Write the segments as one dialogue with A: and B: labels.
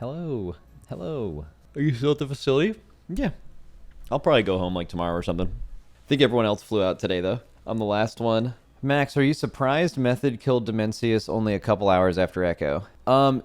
A: Hello. Hello. Are you still at the facility? Yeah. I'll probably go home like tomorrow or something. I think everyone else flew out today though. I'm the last one. Max, are you surprised Method killed Dimensius only a couple hours after Echo?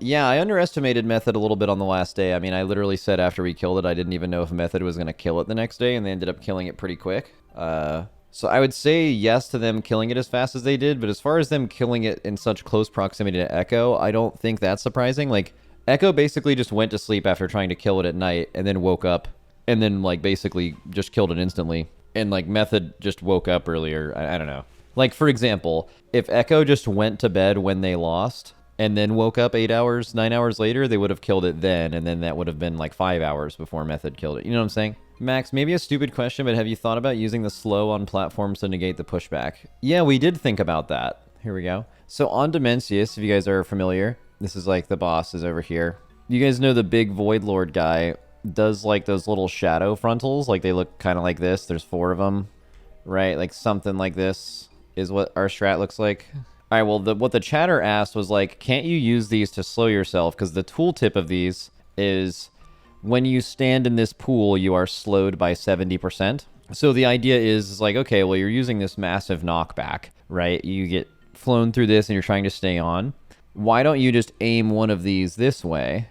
A: Yeah, I underestimated Method a little bit on the last day. I mean, I literally said after we killed it, I didn't even know if Method was going to kill it the next day, and they ended up killing it pretty quick. So I would say yes to them killing it as fast as they did, but as far as them killing it in such close proximity to Echo, I don't think that's surprising. Like, Echo basically just went to sleep after trying to kill it at night, and then woke up, and then, like, basically just killed it instantly. And, like, Method just woke up earlier. I don't know. Like, for example, if Echo just went to bed when they lost and then woke up 9 hours later, they would have killed it then, and then that would have been like 5 hours before Method killed it. You know what I'm saying? Max, maybe a stupid question, but have you thought about using the slow on platforms to negate the pushback? Yeah, we did think about that. Here we go. So on Dimensius, if you guys are familiar, this is like the boss is over here. You guys know the big Void Lord guy does like those little shadow frontals. Like they look kind of like this. There's 4 of them, right? Like something like this is what our strat looks like. All right, well, what the chatter asked was like, can't you use these to slow yourself? Because the tooltip of these is when you stand in this pool, you are slowed by 70%. So the idea is like, okay, well, you're using this massive knockback, right? You get flown through this and you're trying to stay on. Why don't you just aim one of these this way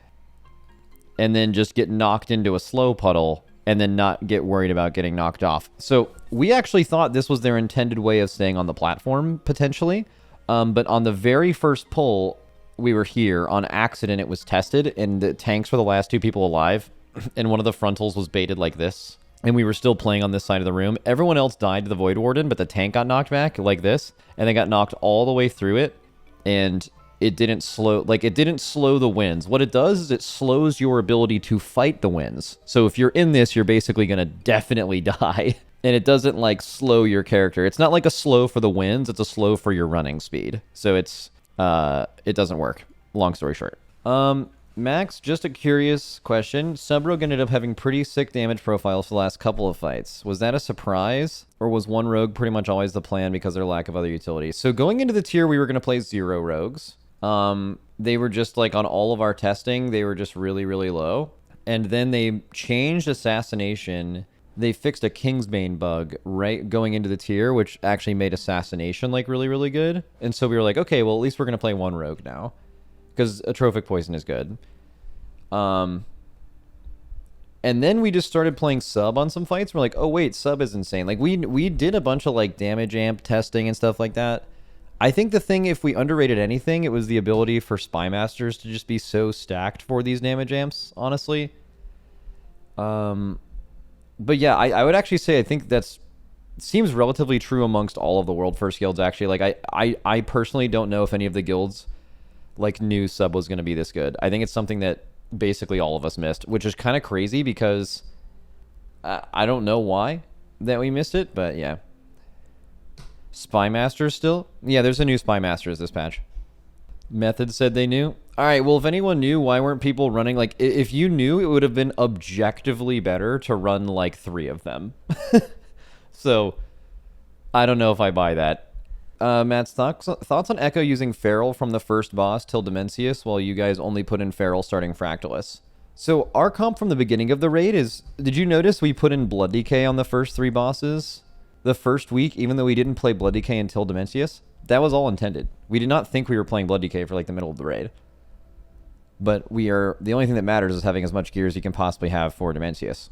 A: and then just get knocked into a slow puddle and then not get worried about getting knocked off? So we actually thought this was their intended way of staying on the platform, potentially. But on the very first pull, we were here. On accident, it was tested, and the tanks were the last 2 people alive, and one of the frontals was baited like this. And we were still playing on this side of the room. Everyone else died to the Void Warden, but the tank got knocked back like this, and they got knocked all the way through it, and it didn't slow the winds. What it does is it slows your ability to fight the winds. So if you're in this, you're basically going to definitely die. And it doesn't, like, slow your character. It's not like a slow for the winds. It's a slow for your running speed. So it's, it doesn't work. Long story short. Max, just a curious question. Sub-Rogue ended up having pretty sick damage profiles for the last couple of fights. Was that a surprise? Or was one rogue pretty much always the plan because of their lack of other utilities? So going into the tier, we were going to play 0 rogues. They were just, like, on all of our testing, they were just really, really low. And then they changed Assassination. They fixed a Kingsbane bug right going into the tier, which actually made Assassination, like, really, really good. And so we were like, okay, well, at least we're going to play 1 rogue now. Because Atrophic Poison is good. And then we just started playing sub on some fights. We're like, oh, wait, sub is insane. Like, we did a bunch of, like, damage amp testing and stuff like that. I think the thing, if we underrated anything, it was the ability for Spy Masters to just be so stacked for these damage amps, honestly. But yeah, I would actually say I think that's seems relatively true amongst all of the World First guilds, actually. Like, I personally don't know if any of the guilds, like, knew sub was going to be this good. I think it's something that basically all of us missed, which is kind of crazy because I don't know why that we missed it, but yeah. Spy Masters still? Yeah, there's a new Spy Masters this patch. Method said they knew. All right, well, if anyone knew, why weren't people running? Like, if you knew, it would have been objectively better to run, like, 3 of them. So, I don't know if I buy that. Matt's thoughts on Echo using Feral from the first boss till Dimensius, while you guys only put in Feral starting Fractalus. So, our comp from the beginning of the raid is... Did you notice we put in Blood Decay on the first 3 bosses the first week, even though we didn't play Blood Decay until Dimensius? That was all intended. We did not think we were playing Blood Decay for, like, the middle of the raid. But we are... The only thing that matters is having as much gear as you can possibly have for Dimensius.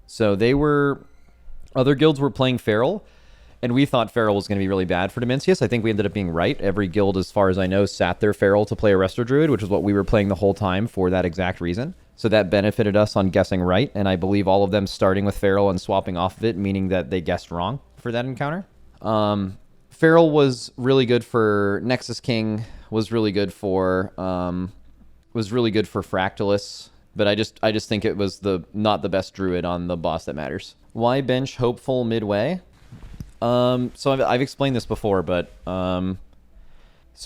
A: So they were... Other guilds were playing Feral, and we thought Feral was going to be really bad for Dimensius. I think we ended up being right. Every guild, as far as I know, sat their Feral to play a Resto Druid, which is what we were playing the whole time for that exact reason. So that benefited us on guessing right, and I believe all of them starting with Feral and swapping off of it, meaning that they guessed wrong for that encounter. Feral was really good for Nexus King, was really good for Fractalus, but I just think it was not the best Druid on the boss that matters. Why bench Hopeful midway? So I've explained this before, but so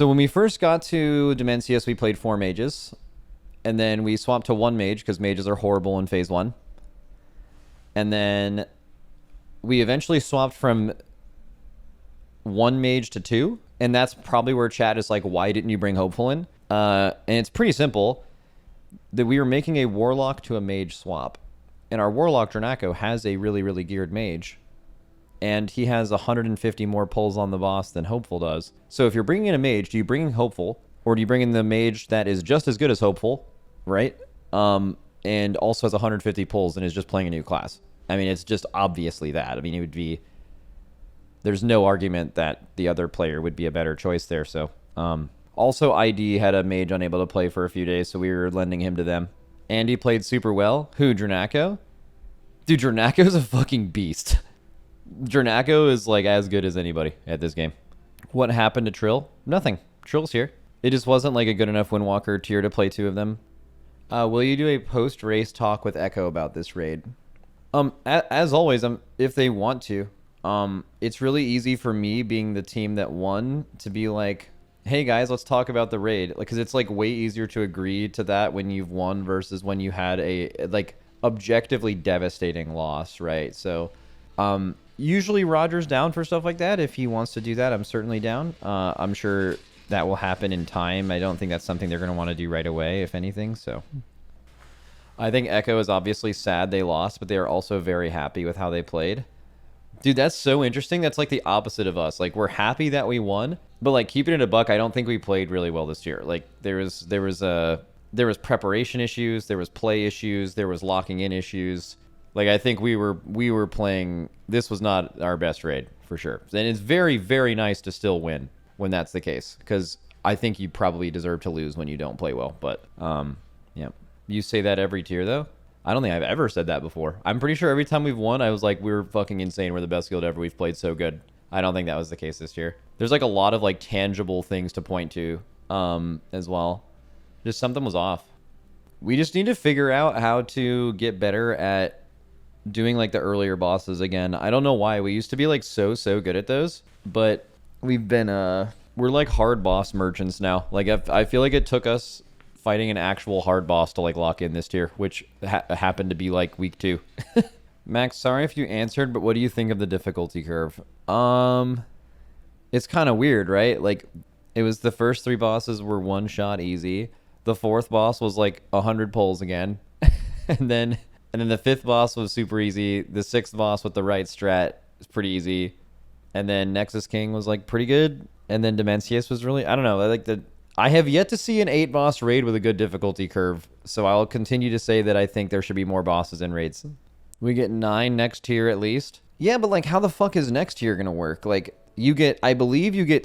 A: when we first got to Dimensius, we played 4 mages, and then we swapped to 1 mage because mages are horrible in phase 1, and then we eventually swapped from 1 mage to 2, and that's probably where chat is like, why didn't you bring Hopeful in? And it's pretty simple. that we were making a Warlock to a mage swap. And our Warlock Dranaco has a really, really geared mage. And he has 150 more pulls on the boss than Hopeful does. So if you're bringing in a mage, do you bring in Hopeful? Or do you bring in the mage that is just as good as Hopeful, right? And also has 150 pulls and is just playing a new class. I mean, it's just obviously that. I mean, it would be... There's no argument that the other player would be a better choice there. So, also, ID had a mage unable to play for a few days, so we were lending him to them. Andy played super well. Who, Dranaco? Dude, Dranaco's a fucking beast. Dranaco is, like, as good as anybody at this game. What happened to Trill? Nothing. Trill's here. It just wasn't, like, a good enough Windwalker tier to play 2 of them. Will you do a post-race talk with Echo about this raid? As always, if they want to. It's really easy for me, being the team that won, to be like, hey guys, let's talk about the raid. Like, cause it's like way easier to agree to that when you've won versus when you had a, like, objectively devastating loss, right? So, usually Roger's down for stuff like that. If he wants to do that, I'm certainly down. I'm sure that will happen in time. I don't think that's something they're going to want to do right away, if anything. So I think Echo is obviously sad they lost, but they are also very happy with how they played. Dude, that's so interesting. That's like the opposite of us. Like, we're happy that we won, but like, keeping it a buck, I don't think we played really well this year. Like, there was preparation issues, there was play issues, there was locking in issues. Like, I think we were playing. This was not our best raid for sure. And it's very, very nice to still win when that's the case, because I think you probably deserve to lose when you don't play well. But yeah, you say that every tier though. I don't think I've ever said that before. I'm pretty sure every time we've won, I was like, we're fucking insane. We're the best guild ever. We've played so good. I don't think that was the case this year. There's like a lot of like tangible things to point to as well. Just something was off. We just need to figure out how to get better at doing like the earlier bosses again. I don't know why. We used to be like so good at those, but we've been, we're like hard boss merchants now. Like, I feel like it took us fighting an actual hard boss to like lock in this tier, which happened to be like week 2. Max, sorry if you answered, but what do you think of the difficulty curve? It's kind of weird, right? Like, it was the first 3 bosses were one shot easy. The 4th boss was like 100 pulls again. and then the 5th boss was super easy. The 6th boss with the right strat is pretty easy. And then Nexus King was like pretty good. And then Dimensius was really, I don't know, I have yet to see an 8 boss raid with a good difficulty curve, so I'll continue to say that I think there should be more bosses in raids. We get 9 next tier at least. Yeah, but like, how the fuck is next tier gonna work? Like, you get, I believe you get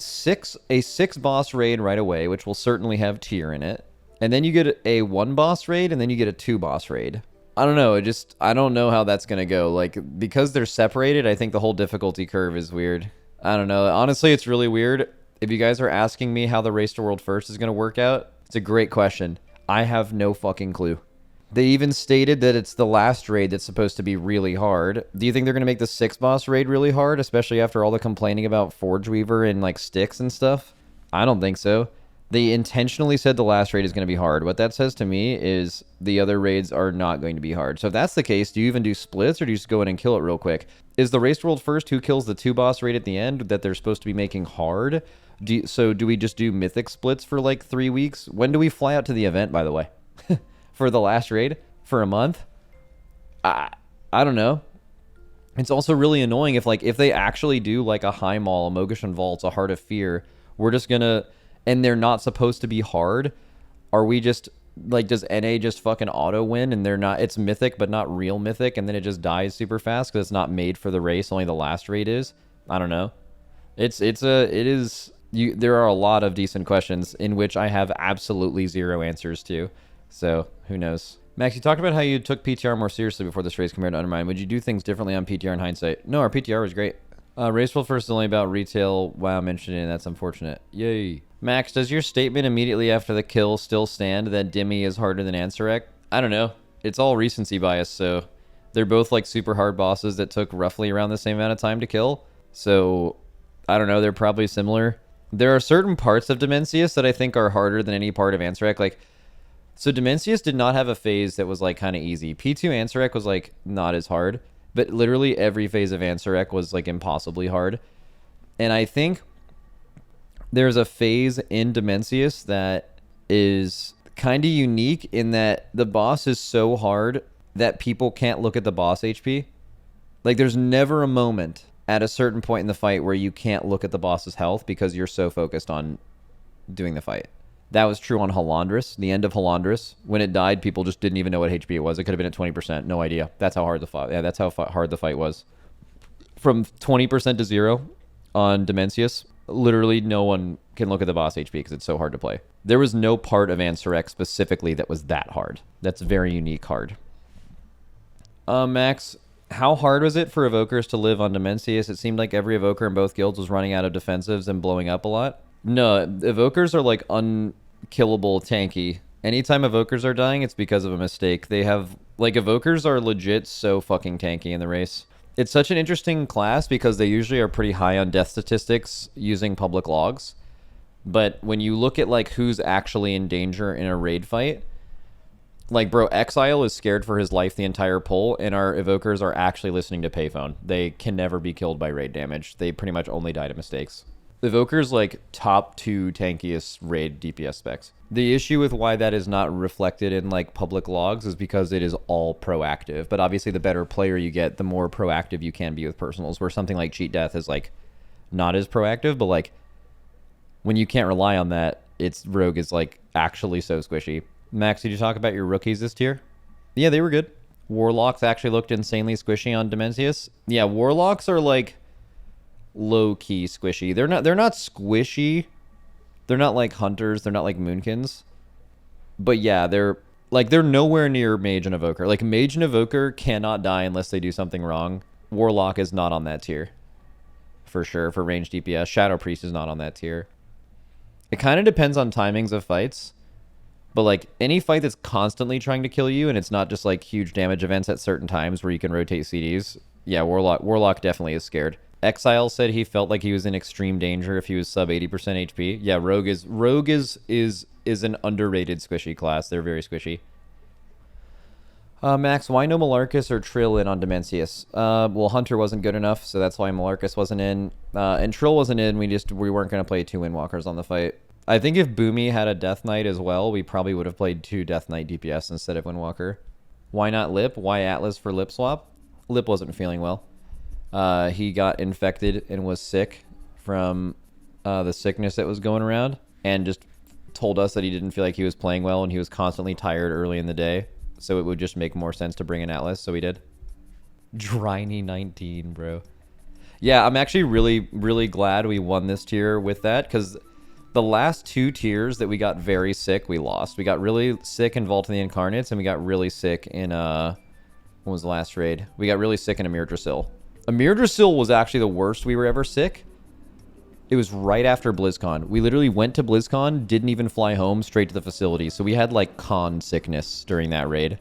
A: a 6 boss raid right away, which will certainly have tier in it. And then you get a 1 boss raid, and then you get a 2 boss raid. I don't know, I don't know how that's gonna go. Like, because they're separated, I think the whole difficulty curve is weird. I don't know. Honestly, it's really weird. If you guys are asking me how the Race to World First is going to work out, it's a great question. I have no fucking clue. They even stated that it's the last raid that's supposed to be really hard. Do you think they're going to make the 6 boss raid really hard, especially after all the complaining about Forge Weaver and like sticks and stuff? I don't think so. They intentionally said the last raid is going to be hard. What that says to me is the other raids are not going to be hard. So if that's the case, do you even do splits, or do you just go in and kill it real quick? Is the Race to World First who kills the 2 boss raid at the end that they're supposed to be making hard? So do we just do mythic splits for like 3 weeks? When do we fly out to the event, by the way? For the last raid? For a month? I don't know. It's also really annoying if they actually do like a High Maul, a Mogushan Vaults, a Heart of Fear, we're just gonna, and they're not supposed to be hard. Are we just like, does NA just fucking auto win and they're not, it's mythic but not real mythic, and then it just dies super fast because it's not made for the race, only the last raid is? I don't know. There are a lot of decent questions in which I have absolutely 0 answers to. So, who knows? Max, you talked about how you took PTR more seriously before this race compared to Undermine. Would you do things differently on PTR in hindsight? No, our PTR was great. Raceful First is only about retail. Wow, mentioned it, and that's unfortunate. Yay. Max, does your statement immediately after the kill still stand that Dimmy is harder than Ansurek? I don't know. It's all recency bias, so they're both like super hard bosses that took roughly around the same amount of time to kill. So, I don't know, they're probably similar. There are certain parts of Dimensius that I think are harder than any part of Ansurek. Like, so Dimensius did not have a phase that was like kind of easy. P2 Ansurek was like not as hard, but literally every phase of Ansurek was like impossibly hard. And I think there's a phase in Dimensius that is kind of unique in that the boss is so hard that people can't look at the boss HP. Like, there's never a moment at a certain point in the fight where you can't look at the boss's health because you're so focused on doing the fight. That was true on Halandris, the end of Halandris. When it died, people just didn't even know what HP it was. It could have been at 20%. No idea. That's how hard the fight. Yeah, that's how hard the fight was. From 20% to 0 on Dimensius, literally no one can look at the boss HP because it's so hard to play. There was no part of Ansurek specifically that was that hard. That's very unique hard. Max, how hard was it for Evokers to live on Dimensius? It seemed like every Evoker in both guilds was running out of defensives and blowing up a lot. No, Evokers are like unkillable tanky. Anytime Evokers are dying, it's because of a mistake. They have, like, Evokers are legit so fucking tanky in the race. It's such an interesting class because they usually are pretty high on death statistics using public logs. But when you look at, like, who's actually in danger in a raid fight, like, bro, Exile is scared for his life the entire pull, and our Evokers are actually listening to payphone. They can never be killed by raid damage. They pretty much only die to mistakes. Evoker's, like, top 2 tankiest raid DPS specs. The issue with why that is not reflected in, like, public logs is because it is all proactive. But obviously the better player you get, the more proactive you can be with personals, where something like Cheat Death is, like, not as proactive, but, like, when you can't rely on that, Rogue is, like, actually so squishy. Max, did you talk about your rookies this tier? Yeah, they were good. Warlocks actually looked insanely squishy on Dimensius. Yeah, Warlocks are, like, low-key squishy. They're not squishy. They're not like Hunters. They're not like Moonkins. But yeah, they're nowhere near Mage and Evoker. Like, Mage and Evoker cannot die unless they do something wrong. Warlock is not on that tier. For sure, for ranged DPS. Shadow Priest is not on that tier. It kind of depends on timings of fights. But, like, any fight that's constantly trying to kill you and it's not just, like, huge damage events at certain times where you can rotate CDs, yeah, Warlock definitely is scared. Exile said he felt like he was in extreme danger if he was sub 80% HP. Yeah, Rogue is an underrated squishy class. They're very squishy. Max, why no Malarkus or Trill in on Dimensius? Well, Hunter wasn't good enough, so that's why Malarkus wasn't in. And Trill wasn't in. We weren't going to play 2 Windwalkers on the fight. I think if Boomy had a Death Knight as well, we probably would have played 2 Death Knight DPS instead of Windwalker. Why not Lip? Why Atlas for Lip swap? Lip wasn't feeling well. He got infected and was sick from the sickness that was going around, and just told us that he didn't feel like he was playing well and he was constantly tired early in the day, so it would just make more sense to bring in Atlas, so we did. Dryny 19, bro. Yeah, I'm actually really, really glad we won this tier with that, because the last 2 tiers that we got very sick, we lost. We got really sick in Vault of the Incarnates, and we got really sick in, what was the last raid? We got really sick in Amir Drasil. Amir Drasil was actually the worst we were ever sick. It was right after BlizzCon. We literally went to BlizzCon, didn't even fly home, straight to the facility. So we had, like, con sickness during that raid.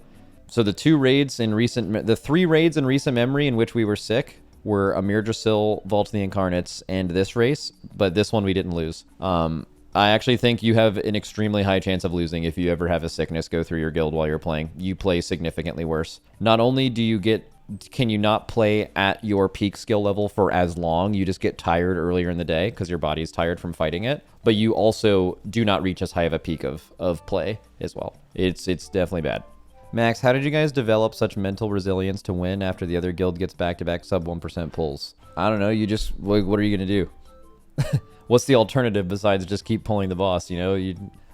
A: So the 3 raids in recent memory in which we were sick were Amir Drasil, Vault of the Incarnates, and this race. But this one we didn't lose. I actually think you have an extremely high chance of losing if you ever have a sickness go through your guild while you're playing. You play significantly worse. Not only can you not play at your peak skill level for as long, you just get tired earlier in the day because your body's tired from fighting it, but you also do not reach as high of a peak of play as well. It's definitely bad. Max, how did you guys develop such mental resilience to win after the other guild gets back-to-back sub 1% pulls? I don't know, what are you going to do? What's the alternative besides just keep pulling the boss, you know?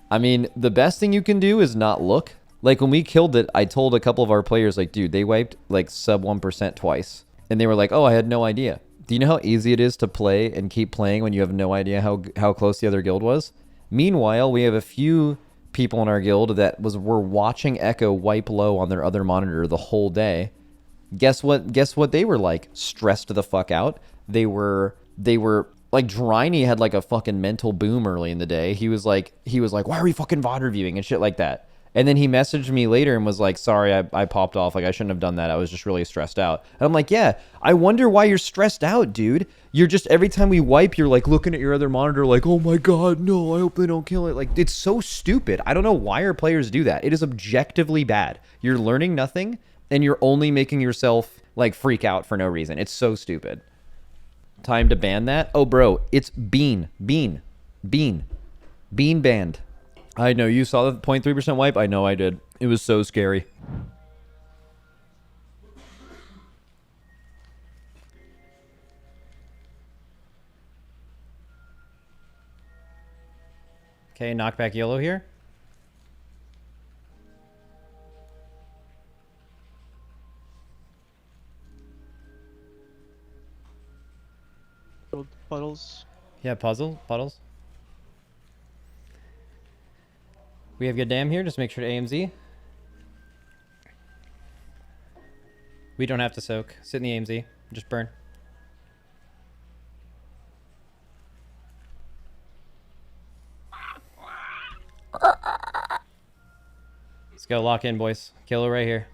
A: I mean, the best thing you can do is not look. Like, when we killed it, I told a couple of our players, like, dude, they wiped, like, sub 1% twice. And they were like, oh, I had no idea. Do you know how easy it is to play and keep playing when you have no idea how close the other guild was? Meanwhile, we have a few people in our guild that were watching Echo wipe low on their other monitor the whole day. Guess what they were like? Stressed the fuck out. They were like, Dryny had, like, a fucking mental boom early in the day. He was like, why are we fucking VOD reviewing and shit like that? And then he messaged me later and was like, sorry, I popped off. Like, I shouldn't have done that. I was just really stressed out. And I'm like, yeah, I wonder why you're stressed out, dude. You're just, every time we wipe, you're like looking at your other monitor like, oh my God, no, I hope they don't kill it. Like, it's so stupid. I don't know why our players do that. It is objectively bad. You're learning nothing and you're only making yourself, like, freak out for no reason. It's so stupid. Time to ban that? Oh, bro, it's bean banned. I know you saw the 0.3% wipe. I know I did. It was so scary.
B: Okay, knockback yellow here.
C: Puddles.
B: Yeah, puddles. We have good dam here. Just make sure to AMZ. We don't have to soak. Sit in the AMZ. Just burn. Let's go lock in, boys. Killer right here.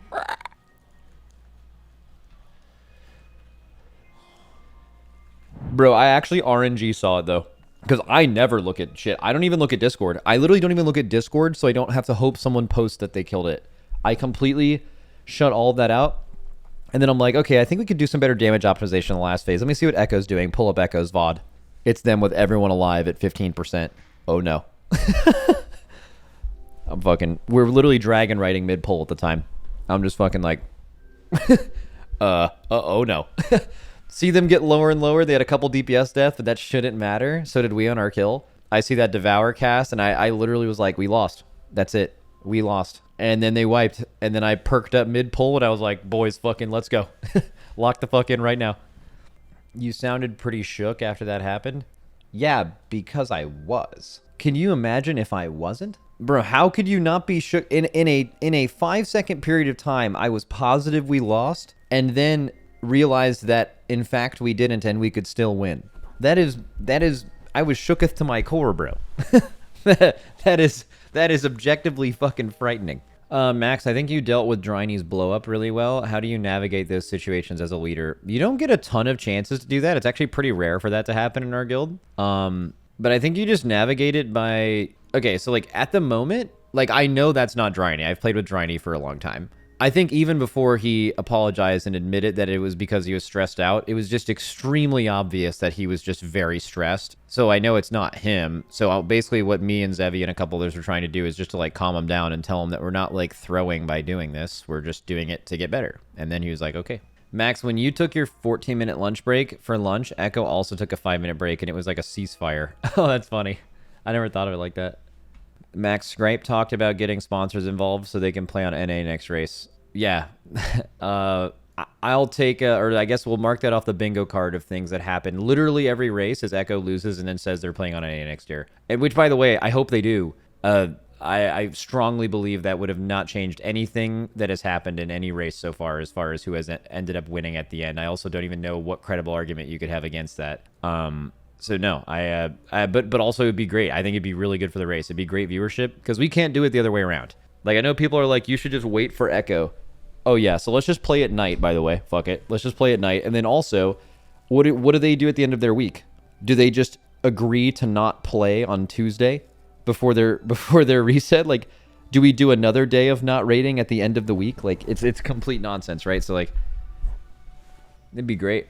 A: Bro, I actually RNG saw it, though. Because I never look at shit. I don't even look at Discord. I literally don't even look at Discord, so I don't have to hope someone posts that they killed it. I completely shut all of that out. And then I'm like, okay, I think we could do some better damage optimization in the last phase. Let me see what Echo's doing. Pull up Echo's VOD. It's them with everyone alive at 15%. Oh, no. We're literally dragon riding mid-pull at the time. I'm just fucking like, oh, no. See them get lower and lower. They had a couple DPS deaths, but that shouldn't matter. So did we on our kill. I see that Devour cast, and I literally was like, we lost. That's it. We lost. And then they wiped, and then I perked up mid-pull, and I was like, boys, fucking let's go. Lock the fuck in right now. You sounded pretty shook after that happened. Yeah, because I was. Can you imagine if I wasn't? Bro, how could you not be shook? In a 5-second period of time, I was positive we lost, and then realized that in fact we didn't and we could still win. That is I was shooketh to my core, bro. that is objectively fucking frightening. Max, I think you dealt with Dryny's blow up really well. How do you navigate those situations as a leader? You don't get a ton of chances to do that. It's actually pretty rare for that to happen in our guild. But I think you just navigate it by, okay, so like at the moment, like I know that's not Dryny. I've played with Dryny for a long time. I think even before he apologized and admitted that it was because he was stressed out, it was just extremely obvious that he was just very stressed. So I know it's not him. So basically what me and Xesevi and a couple others were trying to do is just to like calm him down and tell him that we're not like throwing by doing this. We're just doing it to get better. And then he was like, okay. Max, when you took your 14-minute lunch break for lunch, Echo also took a 5-minute break and it was like a ceasefire. Oh, that's funny. I never thought of it like that. Max Scripe talked about getting sponsors involved so they can play on NA next race. Yeah. I'll take, or I guess we'll mark that off the bingo card of things that happen literally every race as Echo loses and then says they're playing on NA next year. And which, by the way, I hope they do. I strongly believe that would have not changed anything that has happened in any race so far as who has ended up winning at the end. I also don't even know what credible argument you could have against that. So no, but also it'd be great. I think it'd be really good for the race. It'd be great viewership because we can't do it the other way around. Like I know people are like, you should just wait for Echo. Oh yeah, so let's just play at night. By the way, fuck it, let's just play at night. And then also, what do they do at the end of their week? Do they just agree to not play on Tuesday before their reset? Like, do we do another day of not rating at the end of the week? Like, it's complete nonsense, right? So like, it'd be great.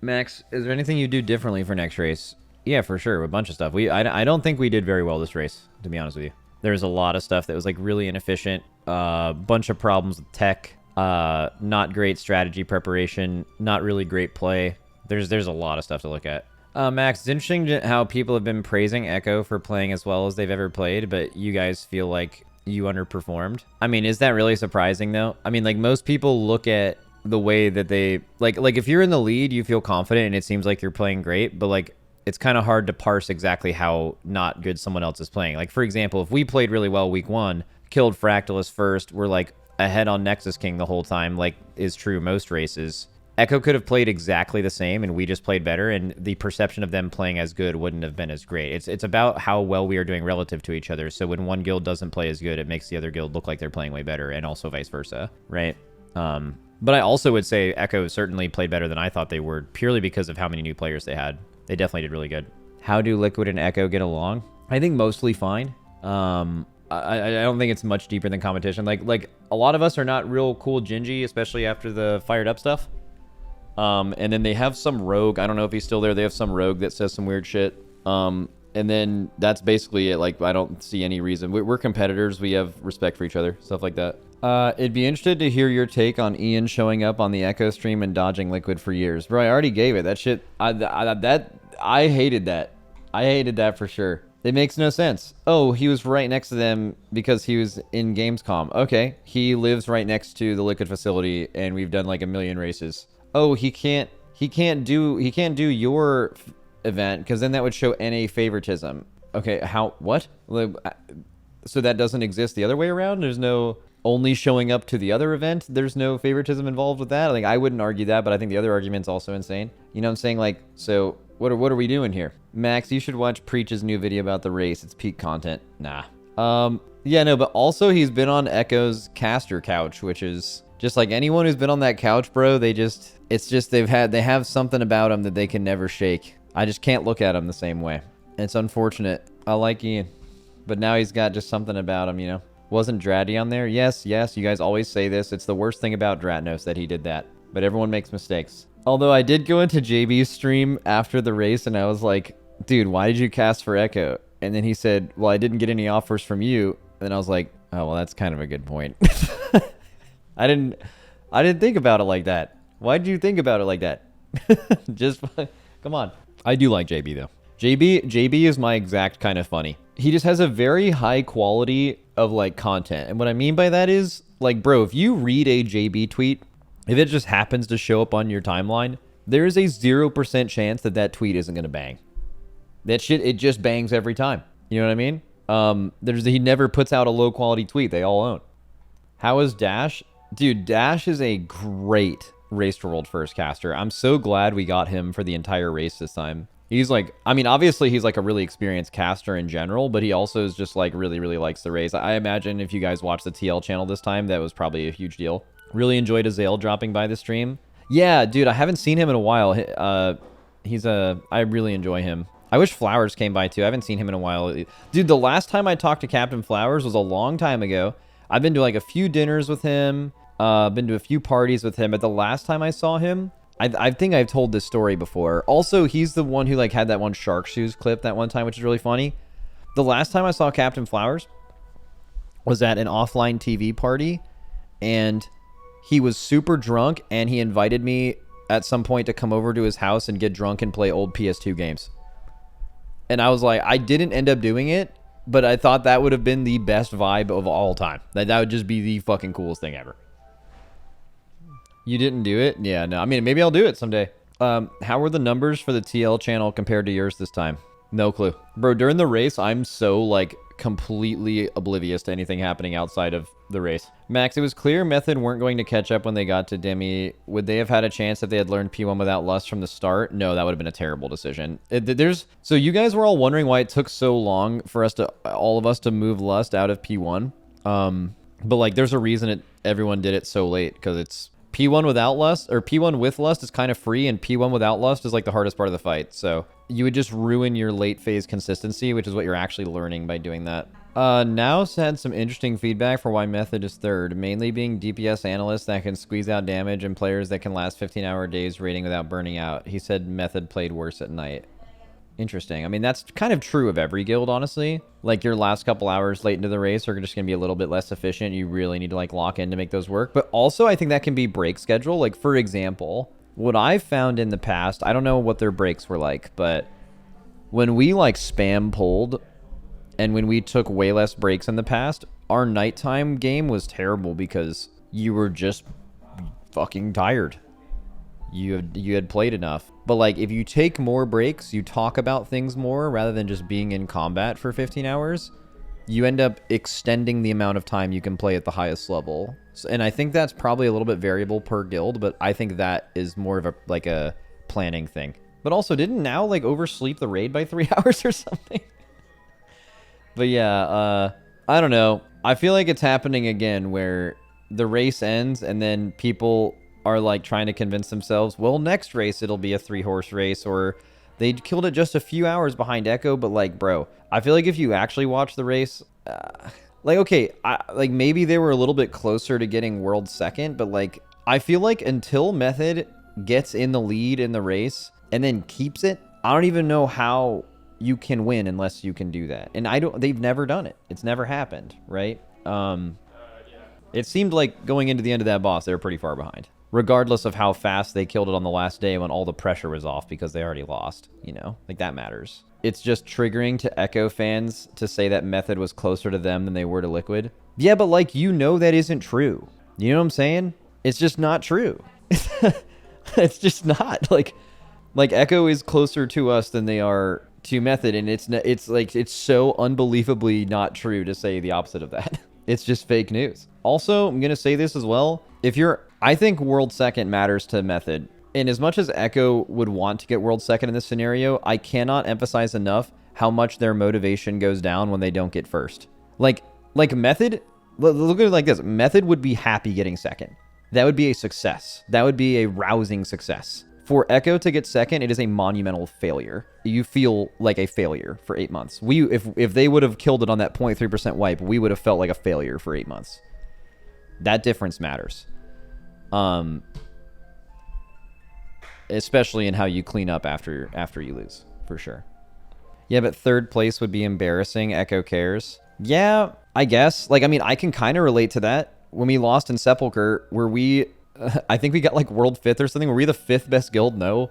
A: Max, is there anything you do differently for next race? Yeah, for sure. A bunch of stuff. I don't think we did very well this race, to be honest with you. There's a lot of stuff that was like really inefficient. Bunch of problems with tech. Not great strategy preparation. Not really great play. There's a lot of stuff to look at. Max, it's interesting how people have been praising Echo for playing as well as they've ever played, but you guys feel like you underperformed. I mean, is that really surprising though? I mean, like most people look at the way that they like if you're in the lead, you feel confident and it seems like you're playing great, but like it's kind of hard to parse exactly how not good someone else is playing. Like for example, if we played really well week 1, killed Fractalus first, we're like ahead on Nexus King the whole time, like is true most races. Echo could have played exactly the same and we just played better, and the perception of them playing as good wouldn't have been as great. It's about how well we are doing relative to each other. So when one guild doesn't play as good, it makes the other guild look like they're playing way better, and also vice versa, right? But I also would say Echo certainly played better than I thought they were, purely because of how many new players they had. They definitely did really good. How do Liquid and Echo get along? I think mostly fine. I don't think it's much deeper than competition. Like a lot of us are not real cool Gingy, especially after the fired up stuff. And then they have some rogue. I don't know if he's still there. They have some rogue that says some weird shit. And And then that's basically it. Like, I don't see any reason. We're competitors. We have respect for each other. Stuff like that. It'd be interested to hear your take on Ian showing up on the Echo stream and dodging Liquid for years. Bro, I already gave it. That shit, I hated that. I hated that for sure. It makes no sense. Oh, he was right next to them because he was in Gamescom. Okay, he lives right next to the Liquid facility, and we've done like a million races. Oh, he can't do your event because then that would show NA favoritism. Okay, what? So that doesn't exist the other way around? There's no only showing up to the other event? There's no favoritism involved with that? Like, I wouldn't argue that, but I think the other argument's also insane. You know what I'm saying? Like, so what are we doing here? Max, you should watch Preach's new video about the race. It's peak content. Nah. Yeah, no, but also he's been on Echo's caster couch, which is just like anyone who's been on that couch, bro, they have something about them that they can never shake. I just can't look at him the same way. It's unfortunate. I like Ian, but now he's got just something about him, you know? Wasn't Dratty on there? Yes, you guys always say this. It's the worst thing about Dratnos that he did that, but everyone makes mistakes. Although I did go into JB's stream after the race and I was like, dude, why did you cast for Echo? And then he said, well, I didn't get any offers from you. And then I was like, oh, well, that's kind of a good point. I didn't think about it like that. Why did you think about it like that? Just come on. I do like JB though. JB is my exact kind of funny. He just has a very high quality of like content. And what I mean by that is like, bro, if you read a JB tweet, if it just happens to show up on your timeline, there is a 0% chance that tweet isn't going to bang. That shit, it just bangs every time. You know what I mean? He never puts out a low quality tweet. They all own. How is Dash? Dude, Dash is a great Race to World first caster. I'm so glad we got him for the entire race this time. He's like, I mean, obviously he's like a really experienced caster in general, but he also is just like really, really likes the race. I imagine if you guys watched the TL channel this time, that was probably a huge deal. Really enjoyed Azale dropping by the stream. Yeah, dude, I haven't seen him in a while. I really enjoy him. I wish Flowers came by too. I haven't seen him in a while. Dude, the last time I talked to Captain Flowers was a long time ago. I've been to like a few dinners with him. Been to a few parties with him. But the last time I saw him, I think I've told this story before. Also, he's the one who like had that one Shark Shoes clip that one time, which is really funny. The last time I saw Captain Flowers was at an offline TV party, and he was super drunk, and he invited me at some point to come over to his house and get drunk and play old PS2 games. And I was like, I didn't end up doing it, but I thought that would have been the best vibe of all time. That would just be the fucking coolest thing ever. You didn't do it? Yeah, no. I mean, maybe I'll do it someday. How were the numbers for the TL channel compared to yours this time? No clue. Bro, during the race, I'm so, like, completely oblivious to anything happening outside of the race. Max, it was clear Method weren't going to catch up when they got to Demi. Would they have had a chance if they had learned P1 without Lust from the start? No, that would have been a terrible decision. So you guys were all wondering why it took so long for all of us to move Lust out of P1. But, like, there's a reason everyone did it so late, because it's P1 without Lust, or P1 with Lust is kind of free, and P1 without Lust is like the hardest part of the fight. So you would just ruin your late phase consistency, which is what you're actually learning by doing that. Naowh had some interesting feedback for why Method is third, mainly being DPS analysts that can squeeze out damage and players that can last 15-hour days raiding without burning out. He said Method played worse at night. Interesting. I mean, that's kind of true of every guild, honestly. Like, your last couple hours late into the race are just going to be a little bit less efficient. You really need to, like, lock in to make those work. But also, I think that can be break schedule. Like, for example, what I've found in the past, I don't know what their breaks were like, but when we, like, spam pulled and when we took way less breaks in the past, our nighttime game was terrible because you were just fucking tired. You had played enough. But like, if you take more breaks, you talk about things more rather than just being in combat for 15 hours, you end up extending the amount of time you can play at the highest level. And I think that's probably a little bit variable per guild, but I think that is more of a planning thing. But also, didn't Naowh like oversleep the raid by 3 hours or something? But yeah, I don't know. I feel like it's happening again where the race ends and then people are like trying to convince themselves, well, next race it'll be a 3-horse race, or they killed it just a few hours behind Echo. But like, bro, I feel like if you actually watch the race, like, okay, like maybe they were a little bit closer to getting world second, but like, I feel like until Method gets in the lead in the race and then keeps it, I don't even know how you can win unless you can do that. And they've never done it. It's never happened, right? It seemed like going into the end of that boss, they were pretty far behind. Regardless of how fast they killed it on the last day when all the pressure was off because they already lost, you know? Like, that matters. It's just triggering to Echo fans to say that Method was closer to them than they were to Liquid. Yeah, but, like, you know that isn't true. You know what I'm saying? It's just not true. It's just not. Like Echo is closer to us than they are to Method, and it's so unbelievably not true to say the opposite of that. It's just fake news. Also, I'm going to say this as well. I think World Second matters to Method. And as much as Echo would want to get World Second in this scenario, I cannot emphasize enough how much their motivation goes down when they don't get first. Like Method, look at it like this. Method would be happy getting second. That would be a success. That would be a rousing success. For Echo to get second, it is a monumental failure. You feel like a failure for 8 months. If they would have killed it on that 0.3% wipe, we would have felt like a failure for 8 months. That difference matters. Especially in how you clean up after you lose, for sure. Yeah, but third place would be embarrassing. Echo cares. Yeah, I guess. Like, I mean, I can kind of relate to that. When we lost in Sepulcher, I think we got like world 5th or something. Were we the 5th best guild? No.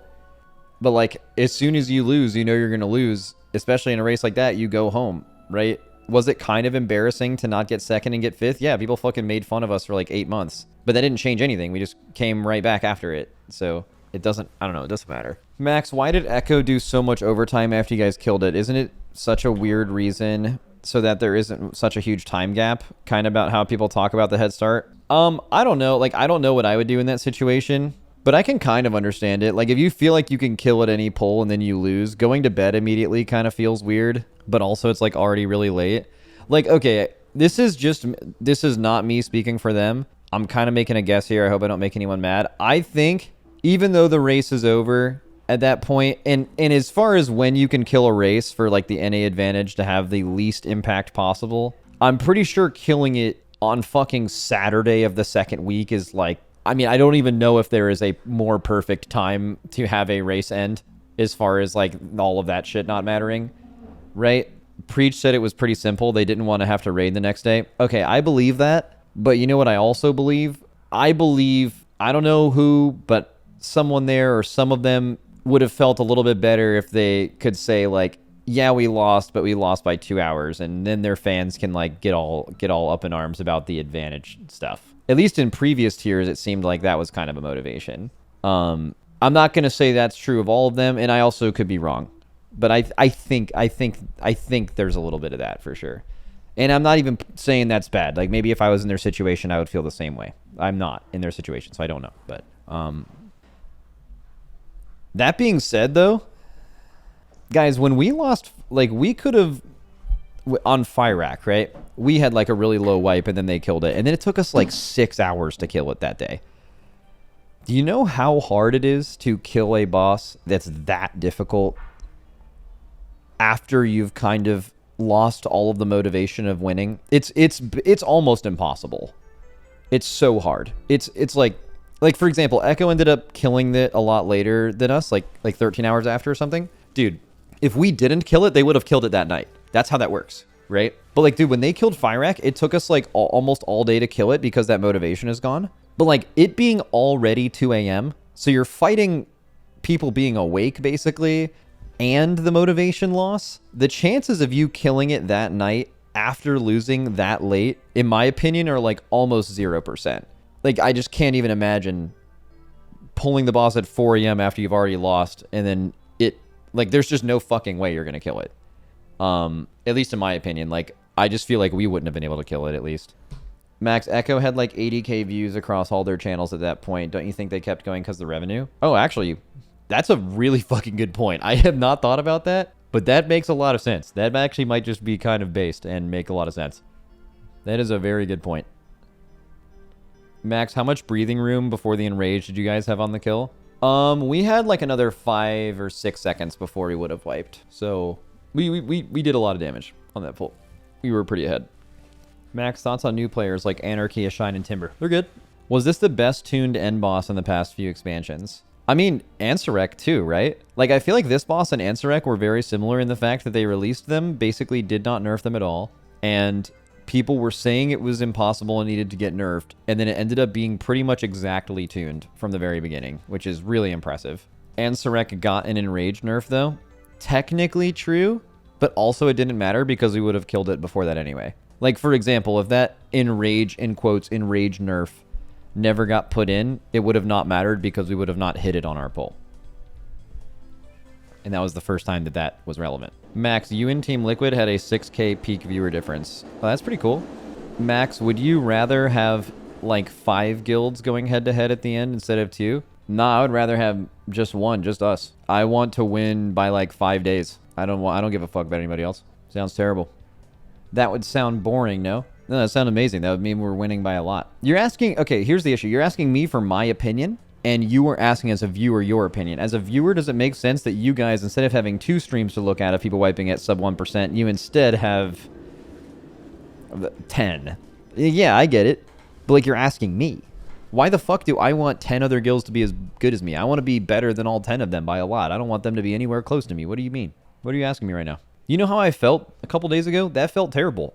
A: But like, as soon as you lose, you know you're going to lose. Especially in a race like that, you go home, right? Was it kind of embarrassing to not get second and get 5th? Yeah, people fucking made fun of us for like 8 months. But that didn't change anything. We just came right back after it. So it doesn't, I don't know, it doesn't matter. Max, why did Echo do so much overtime after you guys killed it? Isn't it such a weird reason so that there isn't such a huge time gap? Kind of about how people talk about the head start. I don't know. Like, I don't know what I would do in that situation, but I can kind of understand it. Like, if you feel like you can kill at any pull and then you lose, going to bed immediately kind of feels weird, but also it's like already really late. Like, okay, this is not me speaking for them. I'm kind of making a guess here. I hope I don't make anyone mad. I think even though the race is over at that point, and as far as when you can kill a race for like the NA advantage to have the least impact possible, I'm pretty sure killing it on fucking Saturday of the second week is like, I mean, I don't even know if there is a more perfect time to have a race end as far as like all of that shit not mattering, right? Preach said it was pretty simple. They didn't want to have to raid the next day. Okay, I believe that. But you know what I also believe? I don't know who, but someone there or some of them would have felt a little bit better if they could say like, yeah, we lost, but we lost by 2 hours. And then their fans can like get all up in arms about the advantage stuff. At least in previous tiers, it seemed like that was kind of a motivation. I'm not going to say that's true of all of them. And I also could be wrong. But I think there's a little bit of that for sure. And I'm not even saying that's bad. Like, maybe if I was in their situation, I would feel the same way. I'm not in their situation, so I don't know. But that being said, though, guys, when we lost, like, we could have, on Fyrak, right? We had, like, a really low wipe, and then they killed it. And then it took us, like, 6 hours to kill it that day. Do you know how hard it is to kill a boss that's that difficult after you've kind of lost all of the motivation of winning? It's almost impossible. It's so hard. It's like for example, Echo ended up killing it a lot later than us, like 13 hours after or something. Dude, if we didn't kill it, they would have killed it that night. That's how that works, right? But like, dude, when they killed Fyrak, it took us like almost all day to kill it because that motivation is gone. But like, it being already 2 a.m., so you're fighting people being awake basically, and the motivation loss, the chances of you killing it that night after losing that late, in my opinion, are like almost 0%. Like, I just can't even imagine pulling the boss at 4 a.m. after you've already lost, and then like, there's just no fucking way you're gonna kill it. At least in my opinion. Like, I just feel like we wouldn't have been able to kill it, at least. Max, Echo had like 80k views across all their channels at that point. Don't you think they kept going because of the revenue? Oh, actually, that's a really fucking good point. I have not thought about that, but that makes a lot of sense. That actually might just be kind of based and make a lot of sense. That is a very good point. Max, how much breathing room before the enrage did you guys have on the kill? We had like another 5 or 6 seconds before we would have wiped. So we did a lot of damage on that pull. We were pretty ahead. Max, thoughts on new players like Anarchy, Ashine, and Timber? They're good. Was this the best tuned end boss in the past few expansions? I mean, Ansurek too, right? Like, I feel like this boss and Ansurek were very similar in the fact that they released them, basically did not nerf them at all, and people were saying it was impossible and needed to get nerfed, and then it ended up being pretty much exactly tuned from the very beginning, which is really impressive. Ansurek got an enraged nerf, though. Technically true, but also it didn't matter because we would have killed it before that anyway. Like, for example, if that enrage, in quotes, enrage nerf never got put in, it would have not mattered because we would have not hit it on our poll. And that was the first time that that was relevant. Max, you and Team Liquid had a 6K peak viewer difference. Oh, that's pretty cool. Max, would you rather have like 5 guilds going head to head at the end instead of 2? Nah, I would rather have just one, just us. I want to win by like 5 days. I don't give a fuck about anybody else. Sounds terrible. That would sound boring, no? No, that sounds amazing. That would mean we're winning by a lot. You're asking, okay, here's the issue. You're asking me for my opinion, and you were asking as a viewer your opinion. As a viewer, does it make sense that you guys, instead of having 2 streams to look at of people wiping at sub 1%, you instead have 10? Yeah, I get it. But like, you're asking me. Why the fuck do I want 10 other guilds to be as good as me? I want to be better than all 10 of them by a lot. I don't want them to be anywhere close to me. What do you mean? What are you asking me right now? You know how I felt a couple days ago? That felt terrible.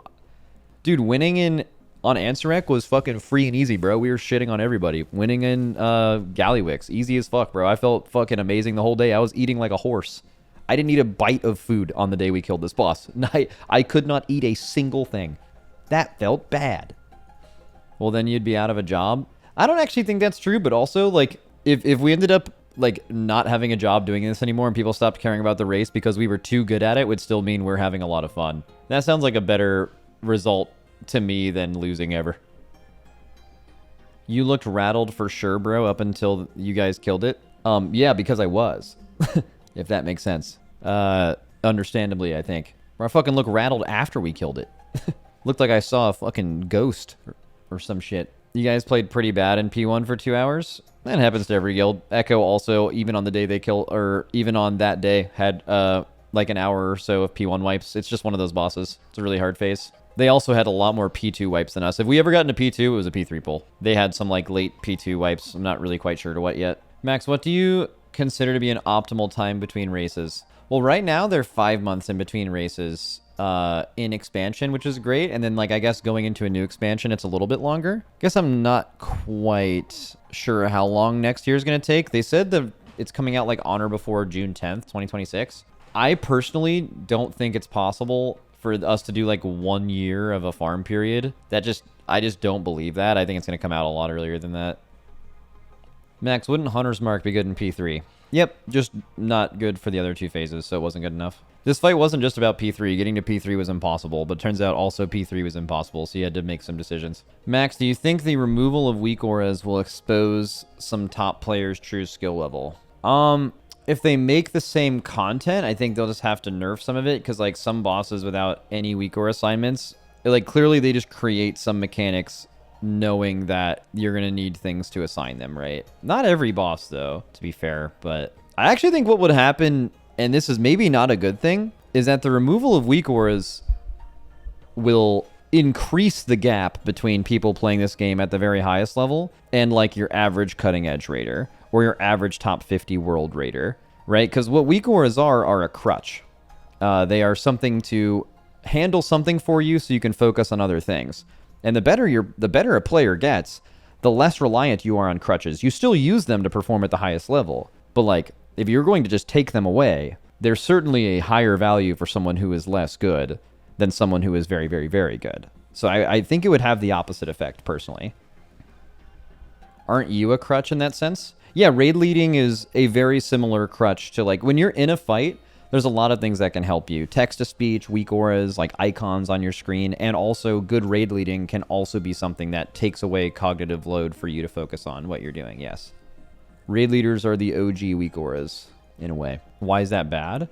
A: Dude, winning on Ansurek was fucking free and easy, bro. We were shitting on everybody. Winning in Gallywix, easy as fuck, bro. I felt fucking amazing the whole day. I was eating like a horse. I didn't eat a bite of food on the day we killed this boss. I could not eat a single thing. That felt bad. Well, then you'd be out of a job. I don't actually think that's true, but also, like, if we ended up, like, not having a job doing this anymore and people stopped caring about the race because we were too good at it, would still mean we're having a lot of fun. That sounds like a better result to me than losing ever. You looked rattled for sure, bro, up until you guys killed it. Yeah, because I was. If that makes sense. Understandably, I think. Or I fucking look rattled after we killed it. Looked like I saw a fucking ghost or some shit. You guys played pretty bad in P1 for 2 hours? That happens to every guild. Echo also, even on the day they kill, or even on that day, had like an hour or so of P1 wipes. It's just one of those bosses. It's a really hard phase. They also had a lot more P2 wipes than us. If we ever got into P2, it was a P3 pull. They had some like late P2 wipes. I'm not really quite sure to what yet. Max, what do you consider to be an optimal time between races? Well, right now they're 5 months in between races in expansion, which is great. And then, like, I guess going into a new expansion, it's a little bit longer. Guess I'm not quite sure how long next year is going to take. They said that it's coming out like on or before June 10th, 2026. I personally don't think it's possible for us to do like 1 year of a farm period. I just don't believe that. I think it's going to come out a lot earlier than that. Max, wouldn't Hunter's Mark be good in P3? Yep, just not good for the other 2 phases, so it wasn't good enough. This fight wasn't just about P3. Getting to P3 was impossible, but turns out also P3 was impossible, so you had to make some decisions. Max, do you think the removal of weak auras will expose some top players' true skill level? If they make the same content, I think they'll just have to nerf some of it, because like some bosses without any weak aura assignments, like clearly they just create some mechanics knowing that you're going to need things to assign them, right? Not every boss, though, to be fair, but I actually think what would happen, and this is maybe not a good thing, is that the removal of weak auras will increase the gap between people playing this game at the very highest level and like your average cutting edge raider or your average top 50 world raider, right? Because what weak auras are a crutch. They are something to handle something for you so you can focus on other things. And the better a player gets, the less reliant you are on crutches. You still use them to perform at the highest level, but like if you're going to just take them away, there's certainly a higher value for someone who is less good than someone who is very, very, very good. So I think it would have the opposite effect, personally. Aren't you a crutch in that sense? Yeah, raid leading is a very similar crutch to like when you're in a fight, there's a lot of things that can help you. Text-to-speech, weak auras, like icons on your screen, and also good raid leading can also be something that takes away cognitive load for you to focus on what you're doing, yes. Raid leaders are the OG weak auras, in a way. Why is that bad?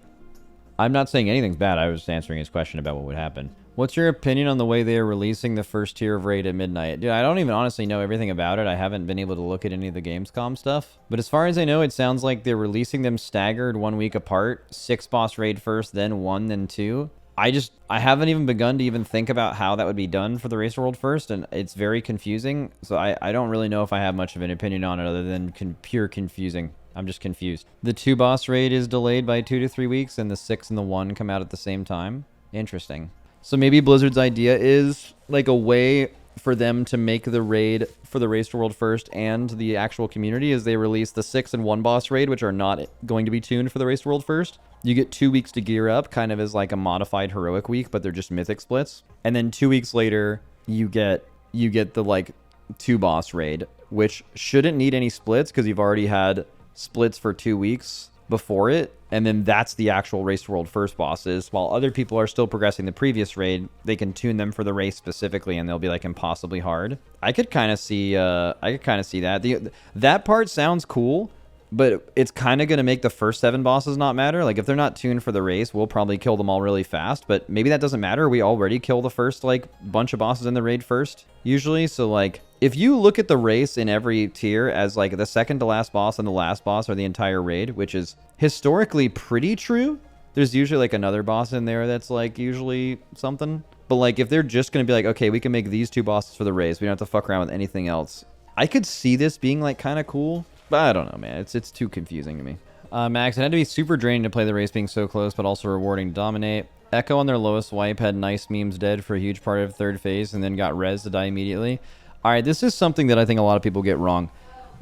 A: I'm not saying anything's bad. I was answering his question about what would happen. What's your opinion on the way they are releasing the first tier of raid at midnight? Dude, I don't even honestly know everything about it. I haven't been able to look at any of the Gamescom stuff. But as far as I know, it sounds like they're releasing them staggered 1 week apart. 6 boss raid first, then 1, then 2. I haven't even begun to even think about how that would be done for the Race World first, and it's very confusing. So I don't really know if I have much of an opinion on it other than pure confusing. I'm just confused. The 2 boss raid is delayed by 2 to 3 weeks, and the 6 and the 1 come out at the same time. Interesting. So maybe Blizzard's idea is like a way for them to make the raid for the Race to World first and the actual community is they release the 6 and 1 boss raid, which are not going to be tuned for the Race to World first. You get 2 weeks to gear up, kind of as like a modified heroic week, but they're just mythic splits. And then 2 weeks later, you get the like 2 boss raid, which shouldn't need any splits because you've already had splits for 2 weeks before it. And then that's the actual Race to World first bosses. While other people are still progressing the previous raid, they can tune them for the race specifically, and they'll be like impossibly hard. I could kind of see that. That part sounds cool, but it's kind of going to make the first 7 bosses not matter. Like if they're not tuned for the race, we'll probably kill them all really fast, but maybe that doesn't matter. We already kill the first like bunch of bosses in the raid first usually. So like if you look at the race in every tier as like the second to last boss and the last boss are the entire raid, which is historically pretty true. There's usually like another boss in there that's like usually something. But like if they're just going to be like, okay, we can make these 2 bosses for the race, we don't have to fuck around with anything else. I could see this being like kind of cool, but I don't know, man. It's too confusing to me. Max, it had to be super draining to play the race being so close, but also rewarding to dominate. Echo on their lowest wipe had nice memes dead for a huge part of third phase and then got res to die immediately. All right, this is something that I think a lot of people get wrong.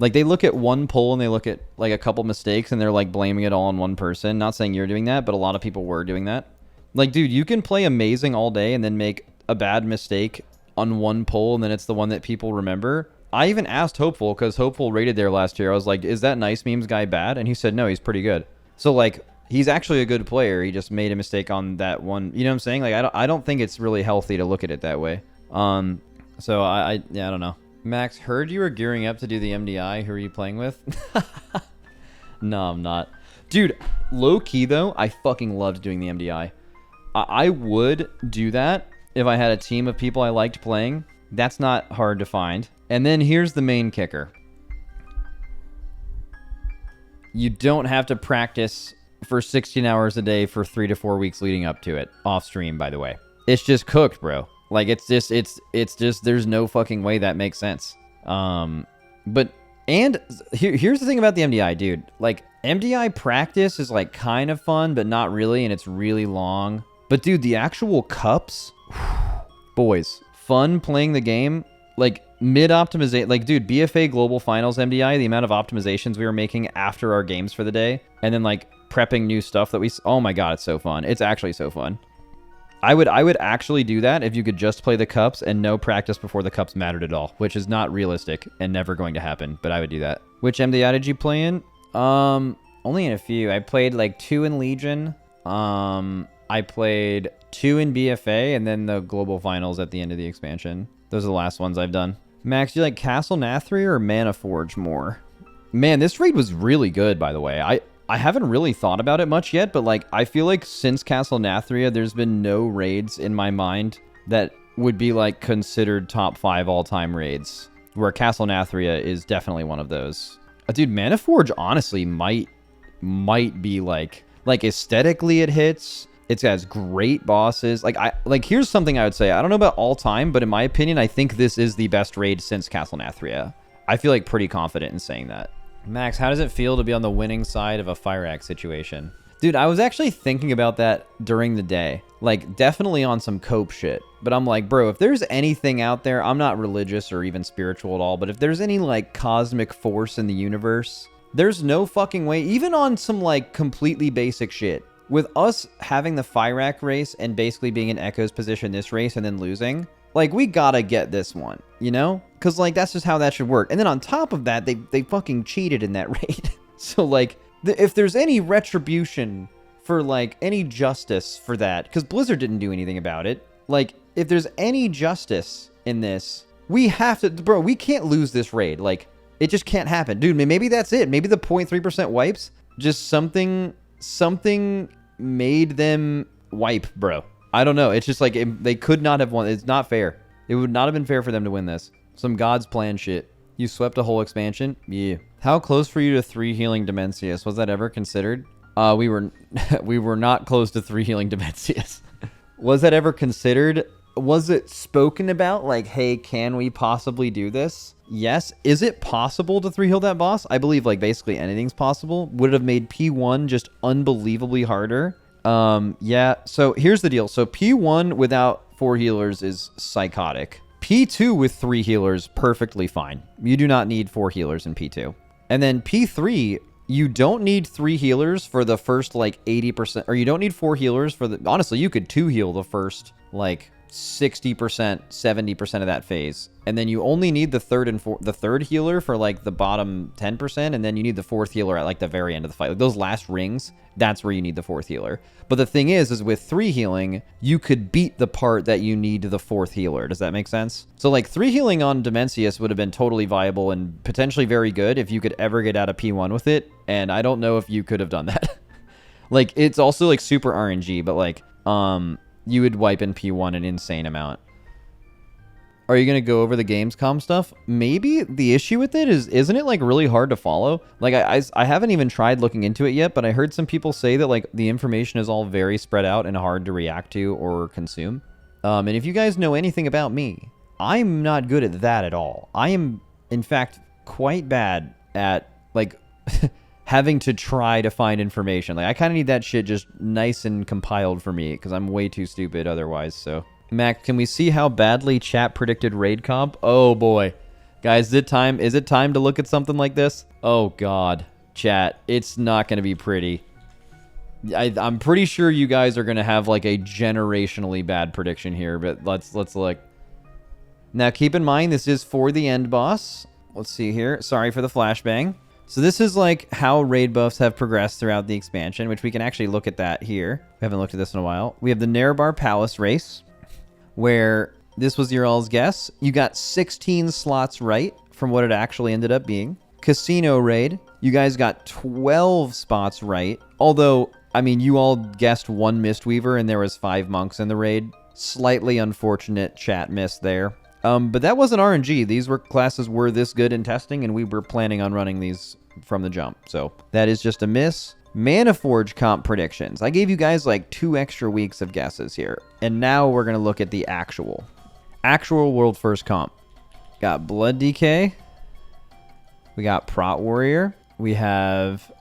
A: Like, they look at one pull and they look at, like, a couple mistakes and they're, like, blaming it all on one person. Not saying you're doing that, but a lot of people were doing that. Like, dude, you can play amazing all day and then make a bad mistake on one pull and then it's the one that people remember. I even asked Hopeful, because Hopeful rated there last year. I was like, is that nice memes guy bad? And he said, no, he's pretty good. So, like, he's actually a good player. He just made a mistake on that one. You know what I'm saying? Like, I don't think it's really healthy to look at it that way. So I don't know. Max, heard you were gearing up to do the MDI. Who are you playing with? No, I'm not. Dude, low key though, I fucking loved doing the MDI. I would do that if I had a team of people I liked playing. That's not hard to find. And then here's the main kicker. You don't have to practice for 16 hours a day for 3 to 4 weeks leading up to it. Off stream, by the way. It's just cooked, bro. Like, it's just, there's no fucking way that makes sense. And here's the thing about the MDI, dude. Like, MDI practice is, like, kind of fun, but not really, and it's really long. But, dude, the actual cups, boys, fun playing the game, like, mid-optimization, like, dude, BFA Global Finals MDI, the amount of optimizations we were making after our games for the day, and then, like, prepping new stuff that oh my god, it's so fun. It's actually so fun. I would actually do that if you could just play the cups and no practice before the cups mattered at all, which is not realistic and never going to happen, but I would do that. Which MDI did you play in? Only in a few. I played like 2 in Legion. I played 2 in BFA and then the Global Finals at the end of the expansion. Those are the last ones I've done. Max, do you like Castle Nathria or Manaforge more? Man, this raid was really good, by the way. I haven't really thought about it much yet, but like I feel like since Castle Nathria, there's been no raids in my mind that would be like considered top 5 all-time raids, where Castle Nathria is definitely one of those. Dude, Manaforge honestly might be like aesthetically it hits. It has great bosses. Like here's something I would say. I don't know about all time, but in my opinion, I think this is the best raid since Castle Nathria. I feel like pretty confident in saying that. Max, how does it feel to be on the winning side of a fire axe situation? Dude, I was actually thinking about that during the day. Like, definitely on some cope shit. But I'm like, bro, if there's anything out there, I'm not religious or even spiritual at all, but if there's any, like, cosmic force in the universe, there's no fucking way, even on some, like, completely basic shit, with us having the fire axe race and basically being in Echo's position this race and then losing, like, we gotta get this one, you know? Because, like, that's just how that should work. And then on top of that, they fucking cheated in that raid. So, like, if there's any retribution for, like, any justice for that, because Blizzard didn't do anything about it. Like, if there's any justice in this, we have to... Bro, we can't lose this raid. Like, it just can't happen. Dude, maybe that's it. Maybe the 0.3% wipes, just something made them wipe, bro. I don't know. It's just like they could not have won. It's not fair. It would not have been fair for them to win this. Some God's plan shit. You swept a whole expansion? Yeah. How close were you to 3 healing Dimensius? Was that ever considered? We were not close to 3 healing Dimensius. Was that ever considered? Was it spoken about? Like, hey, can we possibly do this? Yes. Is it possible to 3-heal that boss? I believe, like, basically anything's possible. Would it have made P1 just unbelievably harder? Yeah. So here's the deal. So P1 without 4 healers is psychotic. P2 with 3 healers, perfectly fine. You do not need 4 healers in P2. And then P3, you don't need 3 healers for the first, like, 80%, or you don't need 4 healers for the, honestly, you could 2 heal the first, like, 60%, 70% of that phase. And then you only need the third healer for, like, the bottom 10%, and then you need the 4th healer at, like, the very end of the fight. Like, those last rings, that's where you need the 4th healer. But the thing is with 3 healing, you could beat the part that you need the 4th healer. Does that make sense? So, like, 3 healing on Dimensius would have been totally viable and potentially very good if you could ever get out of P1 with it, and I don't know if you could have done that. Like, it's also, like, super RNG, but, like, you would wipe in P1 an insane amount. Are you going to go over the Gamescom stuff? Maybe. The issue with it is, isn't it, like, really hard to follow? Like, I haven't even tried looking into it yet, but I heard some people say that, like, the information is all very spread out and hard to react to or consume. And if you guys know anything about me, I'm not good at that at all. I am, in fact, quite bad at, like, having to try to find information. Like, I kind of need that shit just nice and compiled for me, because I'm way too stupid otherwise, so... Mac, can we see how badly chat predicted raid comp? Oh boy. Guys, is it time to look at something like this? Oh god. Chat, it's not going to be pretty. I'm pretty sure you guys are going to have like a generationally bad prediction here, but let's look. Now keep in mind this is for the end boss. Let's see here. Sorry for the flashbang. So this is like how raid buffs have progressed throughout the expansion, which we can actually look at that here. We haven't looked at this in a while. We have the Nerebar Palace race, where this was your all's guess. You got 16 slots right from what it actually ended up being. Casino raid, you guys got 12 spots right. Although, I mean, you all guessed 1 Mistweaver and there was 5 monks in the raid. Slightly unfortunate chat miss there. But that wasn't RNG. These classes were this good in testing, and we were planning on running these from the jump. So that is just a miss. Manaforge comp predictions. I gave you guys like 2 extra weeks of guesses here. And now we're going to look at the actual world first comp. Got Blood DK. We got Prot Warrior. We have...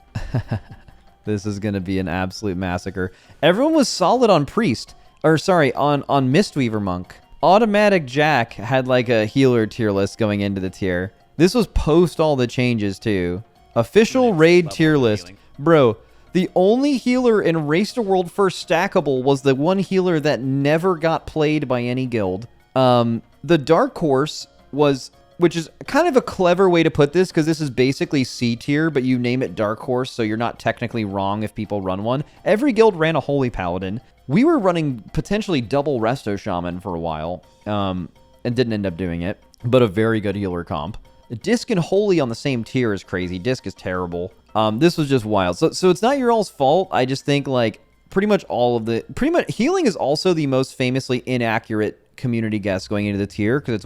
A: This is going to be an absolute massacre. Everyone was solid on Priest. Or sorry, on Mistweaver Monk. Automatic Jack had like a healer tier list going into the tier. This was post all the changes too. Official raid tier list. Bro, the only healer in Race to World First stackable was the one healer that never got played by any guild. The Dark Horse was, which is kind of a clever way to put this, because this is basically C tier, but you name it Dark Horse, so you're not technically wrong if people run one. Every guild ran a Holy Paladin. We were running potentially double Resto Shaman for a while, and didn't end up doing it, but a very good healer comp. Disc and Holy on the same tier is crazy. Disc is terrible. This was just wild. So it's not your all's fault. I just think, like, pretty much healing is also the most famously inaccurate community guess going into the tier, because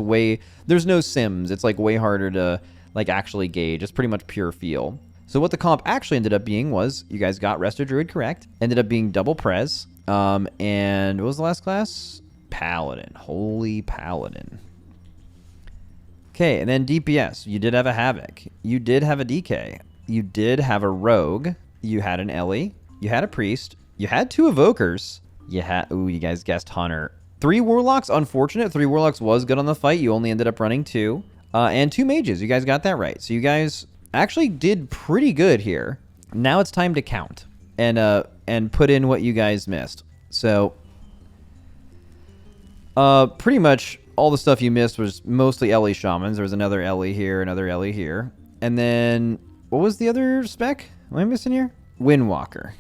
A: there's no sims. It's, like, way harder to, like, actually gauge. It's pretty much pure feel. So what the comp actually ended up being was, you guys got Resto Druid correct. Ended up being double Prez. And what was the last class? Paladin. Holy Paladin. Okay, and then DPS. You did have a Havoc. You did have a DK. You did have a Rogue. You had an Ellie. You had a Priest. You had 2 Evokers. You guys guessed Hunter. 3 Warlocks. Unfortunate. 3 Warlocks was good on the fight. You only ended up running 2. And 2 Mages. You guys got that right. So you guys actually did pretty good here. Now it's time to count. And put in what you guys missed. So, pretty much all the stuff you missed was mostly Ellie Shamans. There was another Ellie here, another Ellie here. And then, what was the other spec? Am I missing here? Windwalker.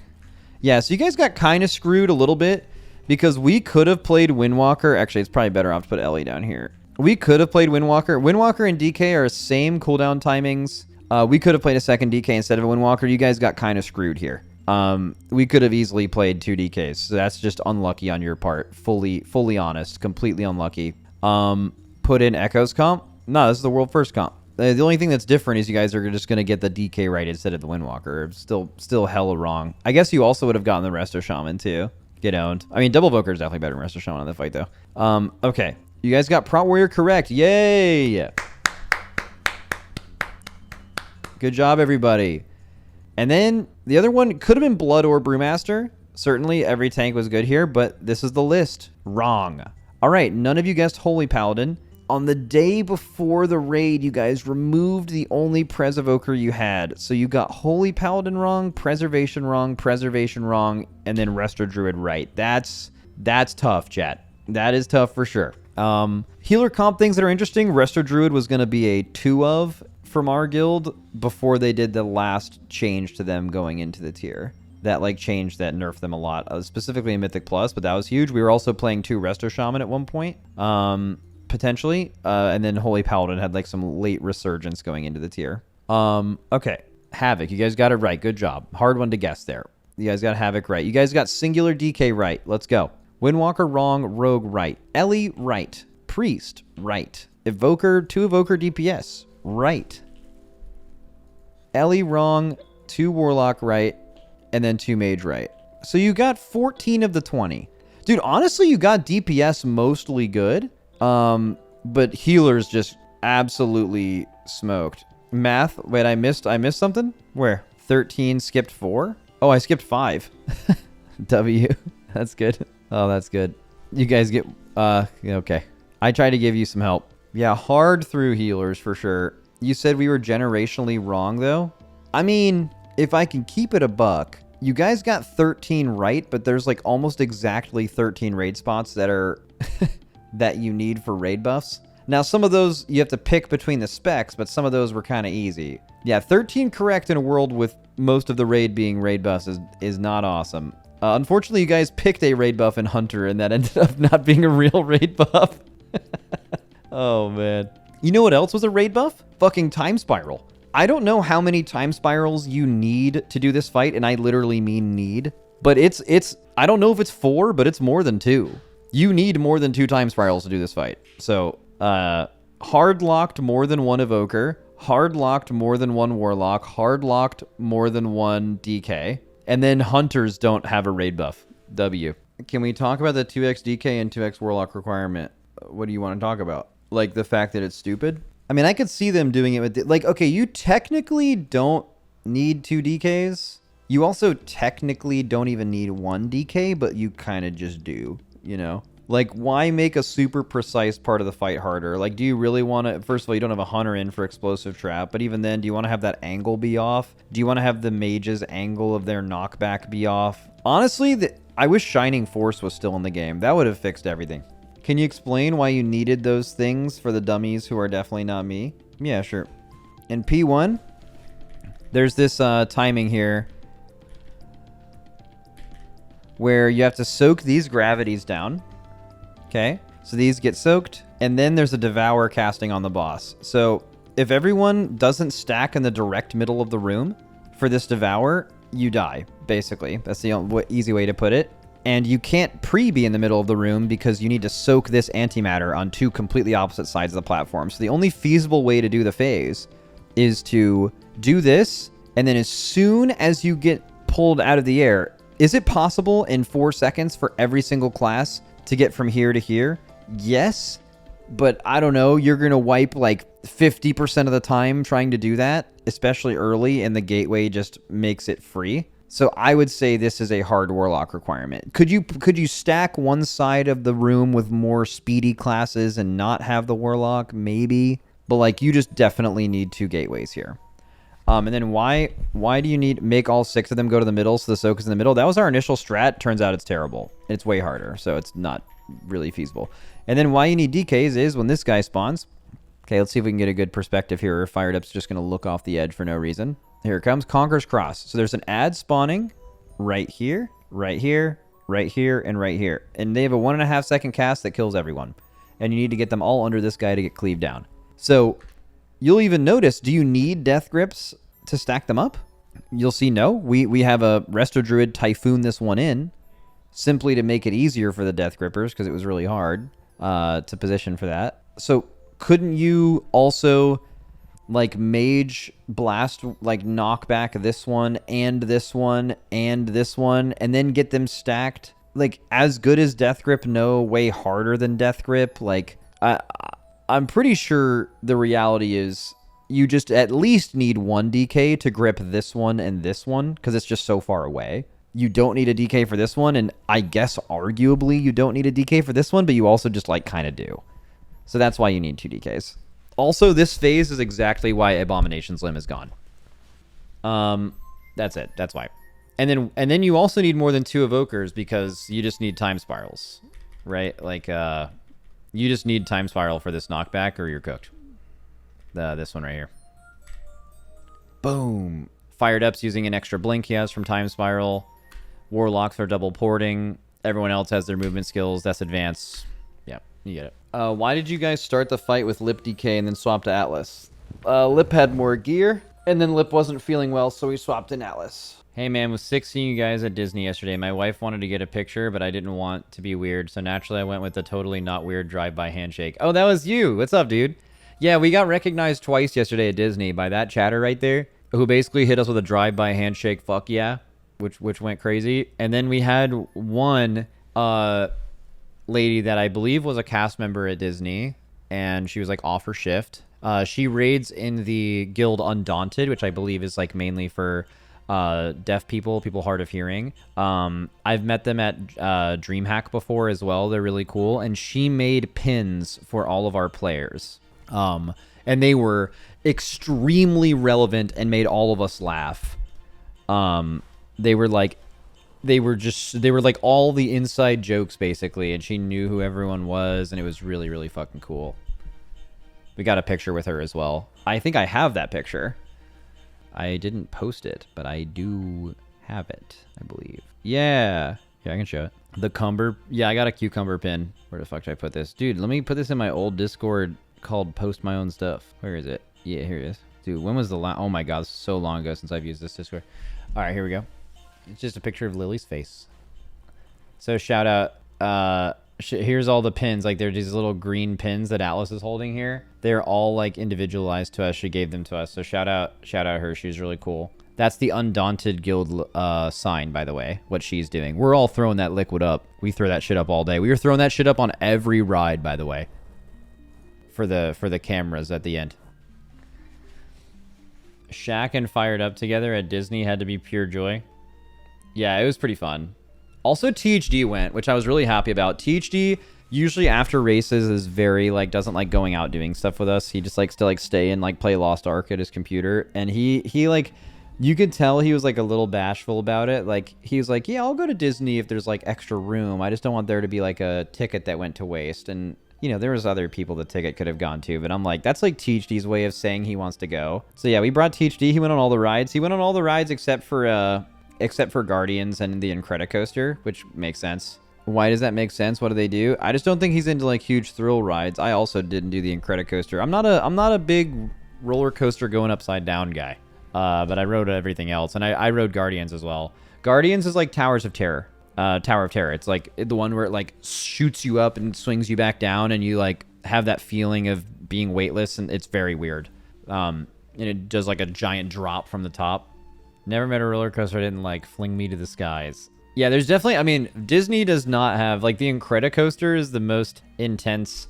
A: Yeah, so you guys got kind of screwed a little bit, because we could have played Windwalker. Actually, it's probably better off to put Ellie down here. We could have played Windwalker. Windwalker and DK are same cooldown timings. We could have played a second DK instead of a Windwalker. You guys got kind of screwed here. We could have easily played 2 DKs, so that's just unlucky on your part. Fully honest, completely unlucky. Put in Echo's comp. No, this is the world first comp. The only thing that's different is you guys are just going to get the DK right instead of the Windwalker. Still hella wrong. I guess you also would have gotten the Resto Shaman too. get owned. I mean, Double Evoker is definitely better than Resto Shaman on the fight, though. Okay. You guys got Prot Warrior correct. Yay! Good job, everybody. And then the other one could have been Blood or Brewmaster. Certainly, every tank was good here, but this is the list. Wrong. All right, none of you guessed Holy Paladin. On the day before the raid, you guys removed the only Pres Evoker you had. So you got Holy Paladin wrong, Preservation wrong, and then Resto Druid right. That's tough, chat. That is tough for sure. Healer comp things that are interesting. Resto Druid was going to be a 2 of from our guild before they did the last change to them going into the tier. That like changed that nerfed them a lot, specifically in Mythic Plus, but that was huge. We were also playing 2 Resto Shaman at one point, potentially, and then Holy Paladin had like some late resurgence going into the tier. Okay, Havoc, you guys got it right. Good job. Hard one to guess there. You guys got Havoc right. You guys got Singular DK right. Let's go. Windwalker wrong, Rogue right. Ellie right. Priest right. Evoker, 2 Evoker DPS right. Ellie wrong, 2 Warlock right, and then 2 Mage right. So you got 14 of the 20. Dude, honestly, you got DPS mostly good, but healers just absolutely smoked. Math, wait, I missed something? Where? 13 skipped 4? Oh, I skipped 5. W. That's good. Oh, that's good. You guys get, okay. I tried to give you some help. Yeah, hard through healers for sure. You said we were generationally wrong, though. I mean, if I can keep it a buck, you guys got 13 right, but there's like almost exactly 13 raid spots that are that you need for raid buffs. Now, some of those you have to pick between the specs, but some of those were kind of easy. Yeah, 13 correct in a world with most of the raid being raid buffs is not awesome. Unfortunately, you guys picked a raid buff in Hunter, and that ended up not being a real raid buff. Oh, man. You know what else was a raid buff? Fucking Time Spiral. I don't know how many Time Spirals you need to do this fight, and I literally mean need. But it's I don't know if it's 4, but it's more than 2. You need more than 2 Time Spirals to do this fight. So, hard locked more than 1 Evoker, hard locked more than 1 Warlock, hard locked more than 1 DK, and then Hunters don't have a raid buff. W. Can we talk about the 2x DK and 2x Warlock requirement? What do you want to talk about? Like the fact that it's stupid? I mean, I could see them doing it with, like, okay, you technically don't need 2 DKs. You also technically don't even need 1 DK, but you kind of just do, you know? Like, why make a super precise part of the fight harder? Like, do you really want to... First of all, you don't have a Hunter in for Explosive Trap, but even then, do you want to have that angle be off? Do you want to have the mage's angle of their knockback be off? Honestly, I wish Shining Force was still in the game. That would have fixed everything. Can you explain why you needed those things for the dummies who are definitely not me? Yeah, sure. In P1, there's this timing here where you have to soak these gravities down. Okay, so these get soaked, and then there's a Devour casting on the boss. So if everyone doesn't stack in the direct middle of the room for this Devour, you die, basically. That's the easy way to put it. And you can't be in the middle of the room because you need to soak this antimatter on 2 completely opposite sides of the platform. So the only feasible way to do the phase is to do this, and then as soon as you get pulled out of the air, is it possible in 4 seconds for every single class to get from here to here? Yes, but I don't know. You're going to wipe like 50% of the time trying to do that, especially early, and the gateway just makes it free. So I would say this is a hard Warlock requirement. Could you stack one side of the room with more speedy classes and not have the Warlock? Maybe. But like, you just definitely need 2 gateways here. And then why do you need make all 6 of them go to the middle so the soak is in the middle? That was our initial strat. Turns out it's terrible. It's way harder, so it's not really feasible. And then why you need DKs is when this guy spawns. Okay, let's see if we can get a good perspective here. Fired Up's just going to look off the edge for no reason. Here it comes, Conqueror's Cross. So there's an ad spawning right here, right here, right here, and right here. And they have a 1.5 second cast that kills everyone. And you need to get them all under this guy to get cleaved down. So you'll even notice, do you need Death Grips to stack them up? You'll see no. We have a Resto Druid Typhoon this one in, simply to make it easier for the Death Grippers, because it was really hard to position for that. So couldn't you also... like mage blast, like knock back this one and this one and this one, and then get them stacked like as good as Death Grip, no, way harder than Death Grip. Like I'm pretty sure the reality is you just at least need 1 DK to grip this one and this one because it's just so far away. You don't need a DK for this one, and I guess arguably you don't need a DK for this one, but you also just like kind of do. So that's why you need 2 DKs. Also, this phase is exactly why Abomination's Limb is gone. That's it. That's why. And then you also need more than 2 Evokers because you just need Time Spirals, right? Like you just need Time Spiral for this knockback or you're cooked. This one right here. Boom. Fired Up's using an extra blink he has from Time Spiral. Warlocks are double porting. Everyone else has their movement skills. That's advanced. Yeah, you get it. Why did you guys start the fight with Lip DK and then swap to Atlas? Lip had more gear, and then Lip wasn't feeling well, so we swapped in Atlas. Hey man, was sick seeing you guys at Disney yesterday. My wife wanted to get a picture, but I didn't want to be weird, so naturally I went with the totally not weird drive-by handshake. Oh, that was you. What's up, dude? Yeah, we got recognized twice yesterday at Disney by that chatter right there, who basically hit us with a drive-by handshake, fuck yeah, which went crazy. And then we had one lady that I believe was a cast member at Disney, and she was like off her shift. She raids in the guild Undaunted, which I believe is like mainly for deaf people hard of hearing. I've met them at DreamHack before as well. They're really cool, and she made pins for all of our players. And they were extremely relevant and made all of us laugh. They were like all the inside jokes basically, and she knew who everyone was, and it was really, really fucking cool. We got a picture with her as well. I think I have that picture. I didn't post it, but I do have it, I believe. Yeah, I can show it. The cumber. Yeah, I got a cucumber pin. Where the fuck did I put this? Dude, let me put this in my old Discord called Post My Own Stuff. Where is it? Yeah, here it is. Dude, when was the last... Oh my god, so long ago since I've used this Discord. All right, here we go. It's just a picture of Lily's face. So shout out. Here's all the pins. Like, there's these little green pins that Atlas is holding here. They're all like individualized to us. She gave them to us. So shout out her. She's really cool. That's the Undaunted Guild sign, by the way, what she's doing. We're all throwing that liquid up. We throw that shit up all day. We were throwing that shit up on every ride, by the way, for the cameras at the end. Shaq and Fired Up together at Disney had to be pure joy. Yeah, it was pretty fun. Also, THD went, which I was really happy about. THD usually after races is very like doesn't like going out doing stuff with us. He just likes to like stay and like play Lost Ark at his computer. And he like, you could tell he was like a little bashful about it. Like he was like, yeah, I'll go to Disney if there's like extra room. I just don't want there to be like a ticket that went to waste. And you know, there was other people the ticket could have gone to, but I'm like, that's like THD's way of saying he wants to go. So yeah, we brought THD. He went on all the rides. He went on all the rides except for Guardians and the Incredicoaster, which makes sense. Why does that make sense? What do they do? I just don't think he's into like huge thrill rides. I also didn't do the Incredicoaster. I'm not a big roller coaster going upside down guy. But I rode everything else, and I rode Guardians as well. Guardians is like Tower of Terror. It's like the one where it like shoots you up and swings you back down, and you like have that feeling of being weightless, and it's very weird. And it does like a giant drop from the top. Never met a roller coaster that didn't like fling me to the skies. Yeah, there's definitely, I mean, Disney does not have, like, the Incredicoaster is the most intense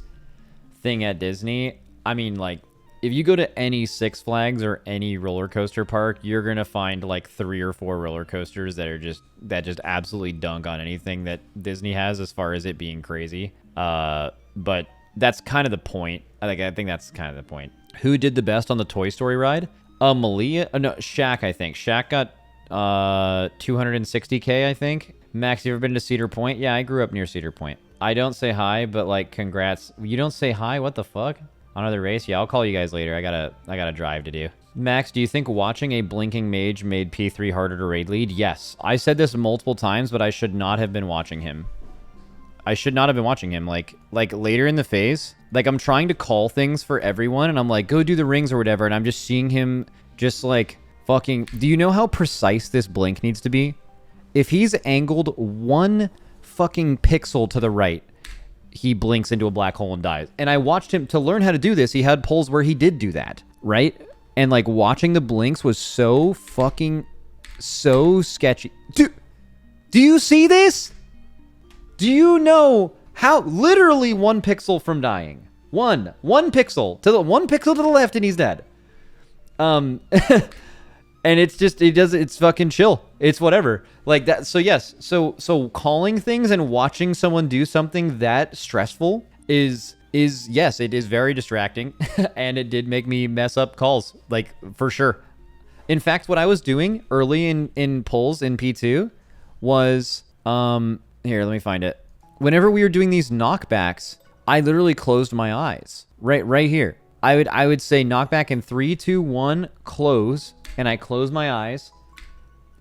A: thing at Disney. I mean, like, if you go to any Six Flags or any roller coaster park, you're gonna find like 3 or 4 roller coasters that just absolutely dunk on anything that Disney has as far as it being crazy. But that's kind of the point. I think that's kind of the point. Who did the best on the Toy Story ride? Malia? No, Shaq, I think. Shaq got 260K, I think. Max, you ever been to Cedar Point? Yeah, I grew up near Cedar Point. I don't say hi, but like, congrats. You don't say hi? What the fuck? On another race? Yeah, I'll call you guys later. I got a drive to do. Max, do you think watching a blinking mage made P3 harder to raid lead? Yes. I said this multiple times, but I should not have been watching him. Like later in the phase, like I'm trying to call things for everyone, and I'm like, go do the rings or whatever, and I'm just seeing him just like fucking... Do you know how precise this blink needs to be? If he's angled 1 fucking pixel to the right, he blinks into a black hole and dies. And I watched him, to learn how to do this, he had pulls where he did do that, right? And like watching the blinks was so sketchy. Do you see this? Do you know how literally 1 pixel from dying? One pixel to the 1 pixel to the left and he's dead. And it's just, it's fucking chill. It's whatever. Like that. So yes. So calling things and watching someone do something that stressful is yes, it is very distracting. And it did make me mess up calls, like for sure. In fact, what I was doing early in pulls in P2 was, here, let me find it. Whenever we were doing these knockbacks, I literally closed my eyes right here. I would say knockback in 3, 2, 1, close, and I close my eyes,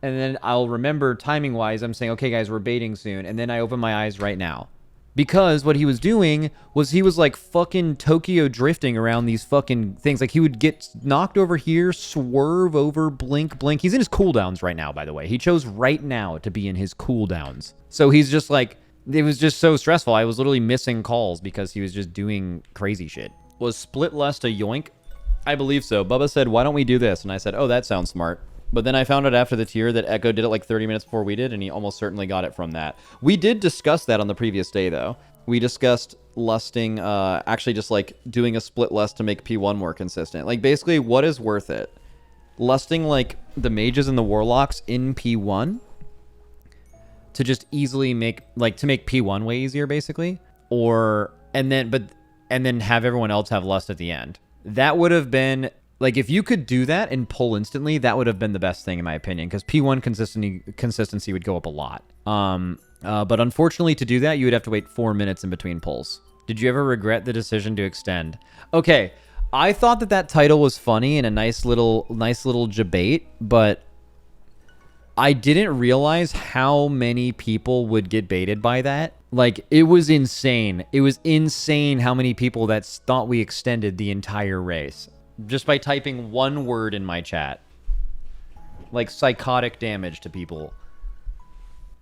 A: and then I'll remember timing wise. I'm saying, okay, guys, we're baiting soon, and then I open my eyes right now, because what he was doing was he was like fucking Tokyo drifting around these fucking things. Like he would get knocked over here, swerve over, blink, blink. He's in his cooldowns right now, by the way. He chose right now to be in his cooldowns, so he's just like. It was just so stressful. I was literally missing calls because he was just doing crazy shit. Was split lust a yoink? I believe so. Bubba said, why don't we do this? And I said, oh, that sounds smart. But then I found out after the tier that Echo did it like 30 minutes before we did, and he almost certainly got it from that. We did discuss that on the previous day, though. We discussed lusting, actually just like doing a split lust to make P1 more consistent. Like basically, what is worth it? Lusting like the mages and the warlocks in P1 to just easily make, like, to make P1 way easier, basically, and then have everyone else have lust at the end. That would have been, like, if you could do that and pull instantly, that would have been the best thing in my opinion, because P1 consistency would go up a lot. But unfortunately, to do that, you would have to wait 4 minutes in between pulls. Did you ever regret the decision to extend? Okay, I thought that title was funny and a nice little debate, but I didn't realize how many people would get baited by that. Like, it was insane. It was insane how many people that thought we extended the entire race just by typing one word in my chat. Like, psychotic damage to people.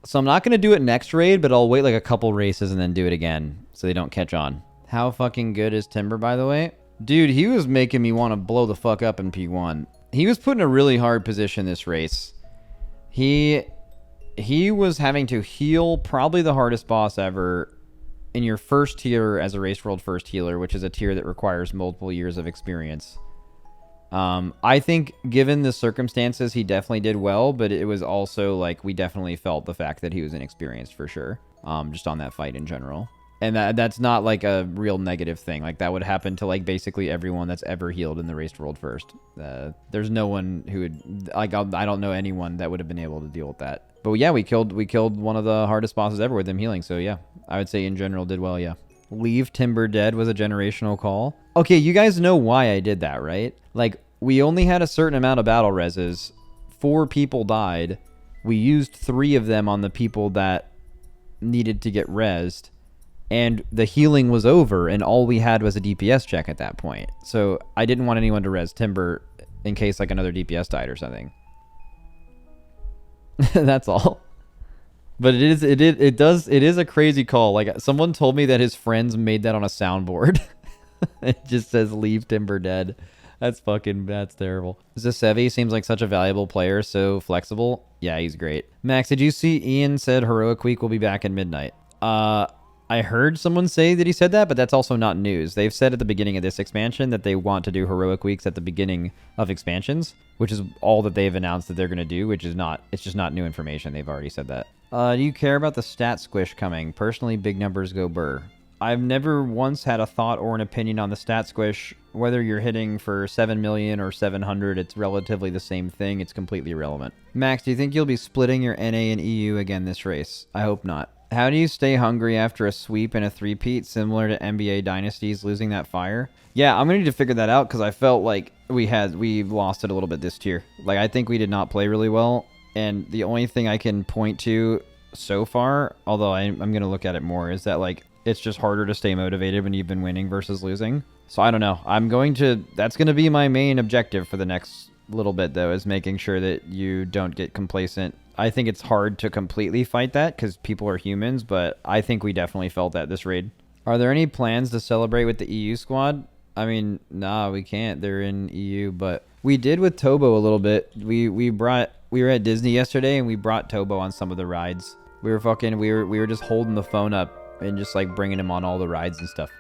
A: So I'm not going to do it next raid, but I'll wait like a couple races and then do it again so they don't catch on. How fucking good is Timber, by the way? Dude, he was making me want to blow the fuck up in P1. He was put in a really hard position this race. He was having to heal probably the hardest boss ever in your first tier as a Race World First Healer, which is a tier that requires multiple years of experience. I think given the circumstances, he definitely did well, but it was also like we definitely felt the fact that he was inexperienced for sure, just on that fight in general. And that's not like a real negative thing. Like that would happen to like basically everyone that's ever healed in the Race World First. There's no one who would, like, I don't know anyone that would have been able to deal with that. But yeah, we killed one of the hardest bosses ever with him healing. So yeah, I would say in general did well. Yeah. Leave Timber dead was a generational call. Okay, you guys know why I did that, right? Like, we only had a certain amount of battle reses. 4 people died. We used 3 of them on the people that needed to get rezzed. And the healing was over, and all we had was a DPS check at that point. So I didn't want anyone to res Timber in case like another DPS died or something. That's all. But it is a crazy call. Like, someone told me that his friends made that on a soundboard. It just says leave Timber dead. That's terrible. Xesevi seems like such a valuable player, so flexible. Yeah, he's great. Max, did you see Ian said Heroic Week will be back at midnight? I heard someone say that he said that, but that's also not news. They've said at the beginning of this expansion that they want to do Heroic Weeks at the beginning of expansions, which is all that they've announced that they're going to do, which is not, it's just not new information. They've already said that. Do you care about the stat squish coming? Personally, big numbers go burr. I've never once had a thought or an opinion on the stat squish. Whether you're hitting for 7 million or 700, it's relatively the same thing. It's completely irrelevant. Max, do you think you'll be splitting your NA and EU again this race? I hope not. How do you stay hungry after a sweep and a threepeat similar to NBA Dynasties losing that fire? Yeah, I'm going to need to figure that out because I felt like we lost it a little bit this tier. Like, I think we did not play really well. And the only thing I can point to so far, although I'm going to look at it more, is that, like, it's just harder to stay motivated when you've been winning versus losing. So I don't know. That's going to be my main objective for the next little bit, though, is making sure that you don't get complacent. I think it's hard to completely fight that because people are humans, but I think we definitely felt that this raid. Are there any plans to celebrate with the EU squad? I mean, nah, we can't. They're in EU, but we did with Tobo a little bit. We were at Disney yesterday and we brought Tobo on some of the rides. We were just holding the phone up and just like bringing him on all the rides and stuff.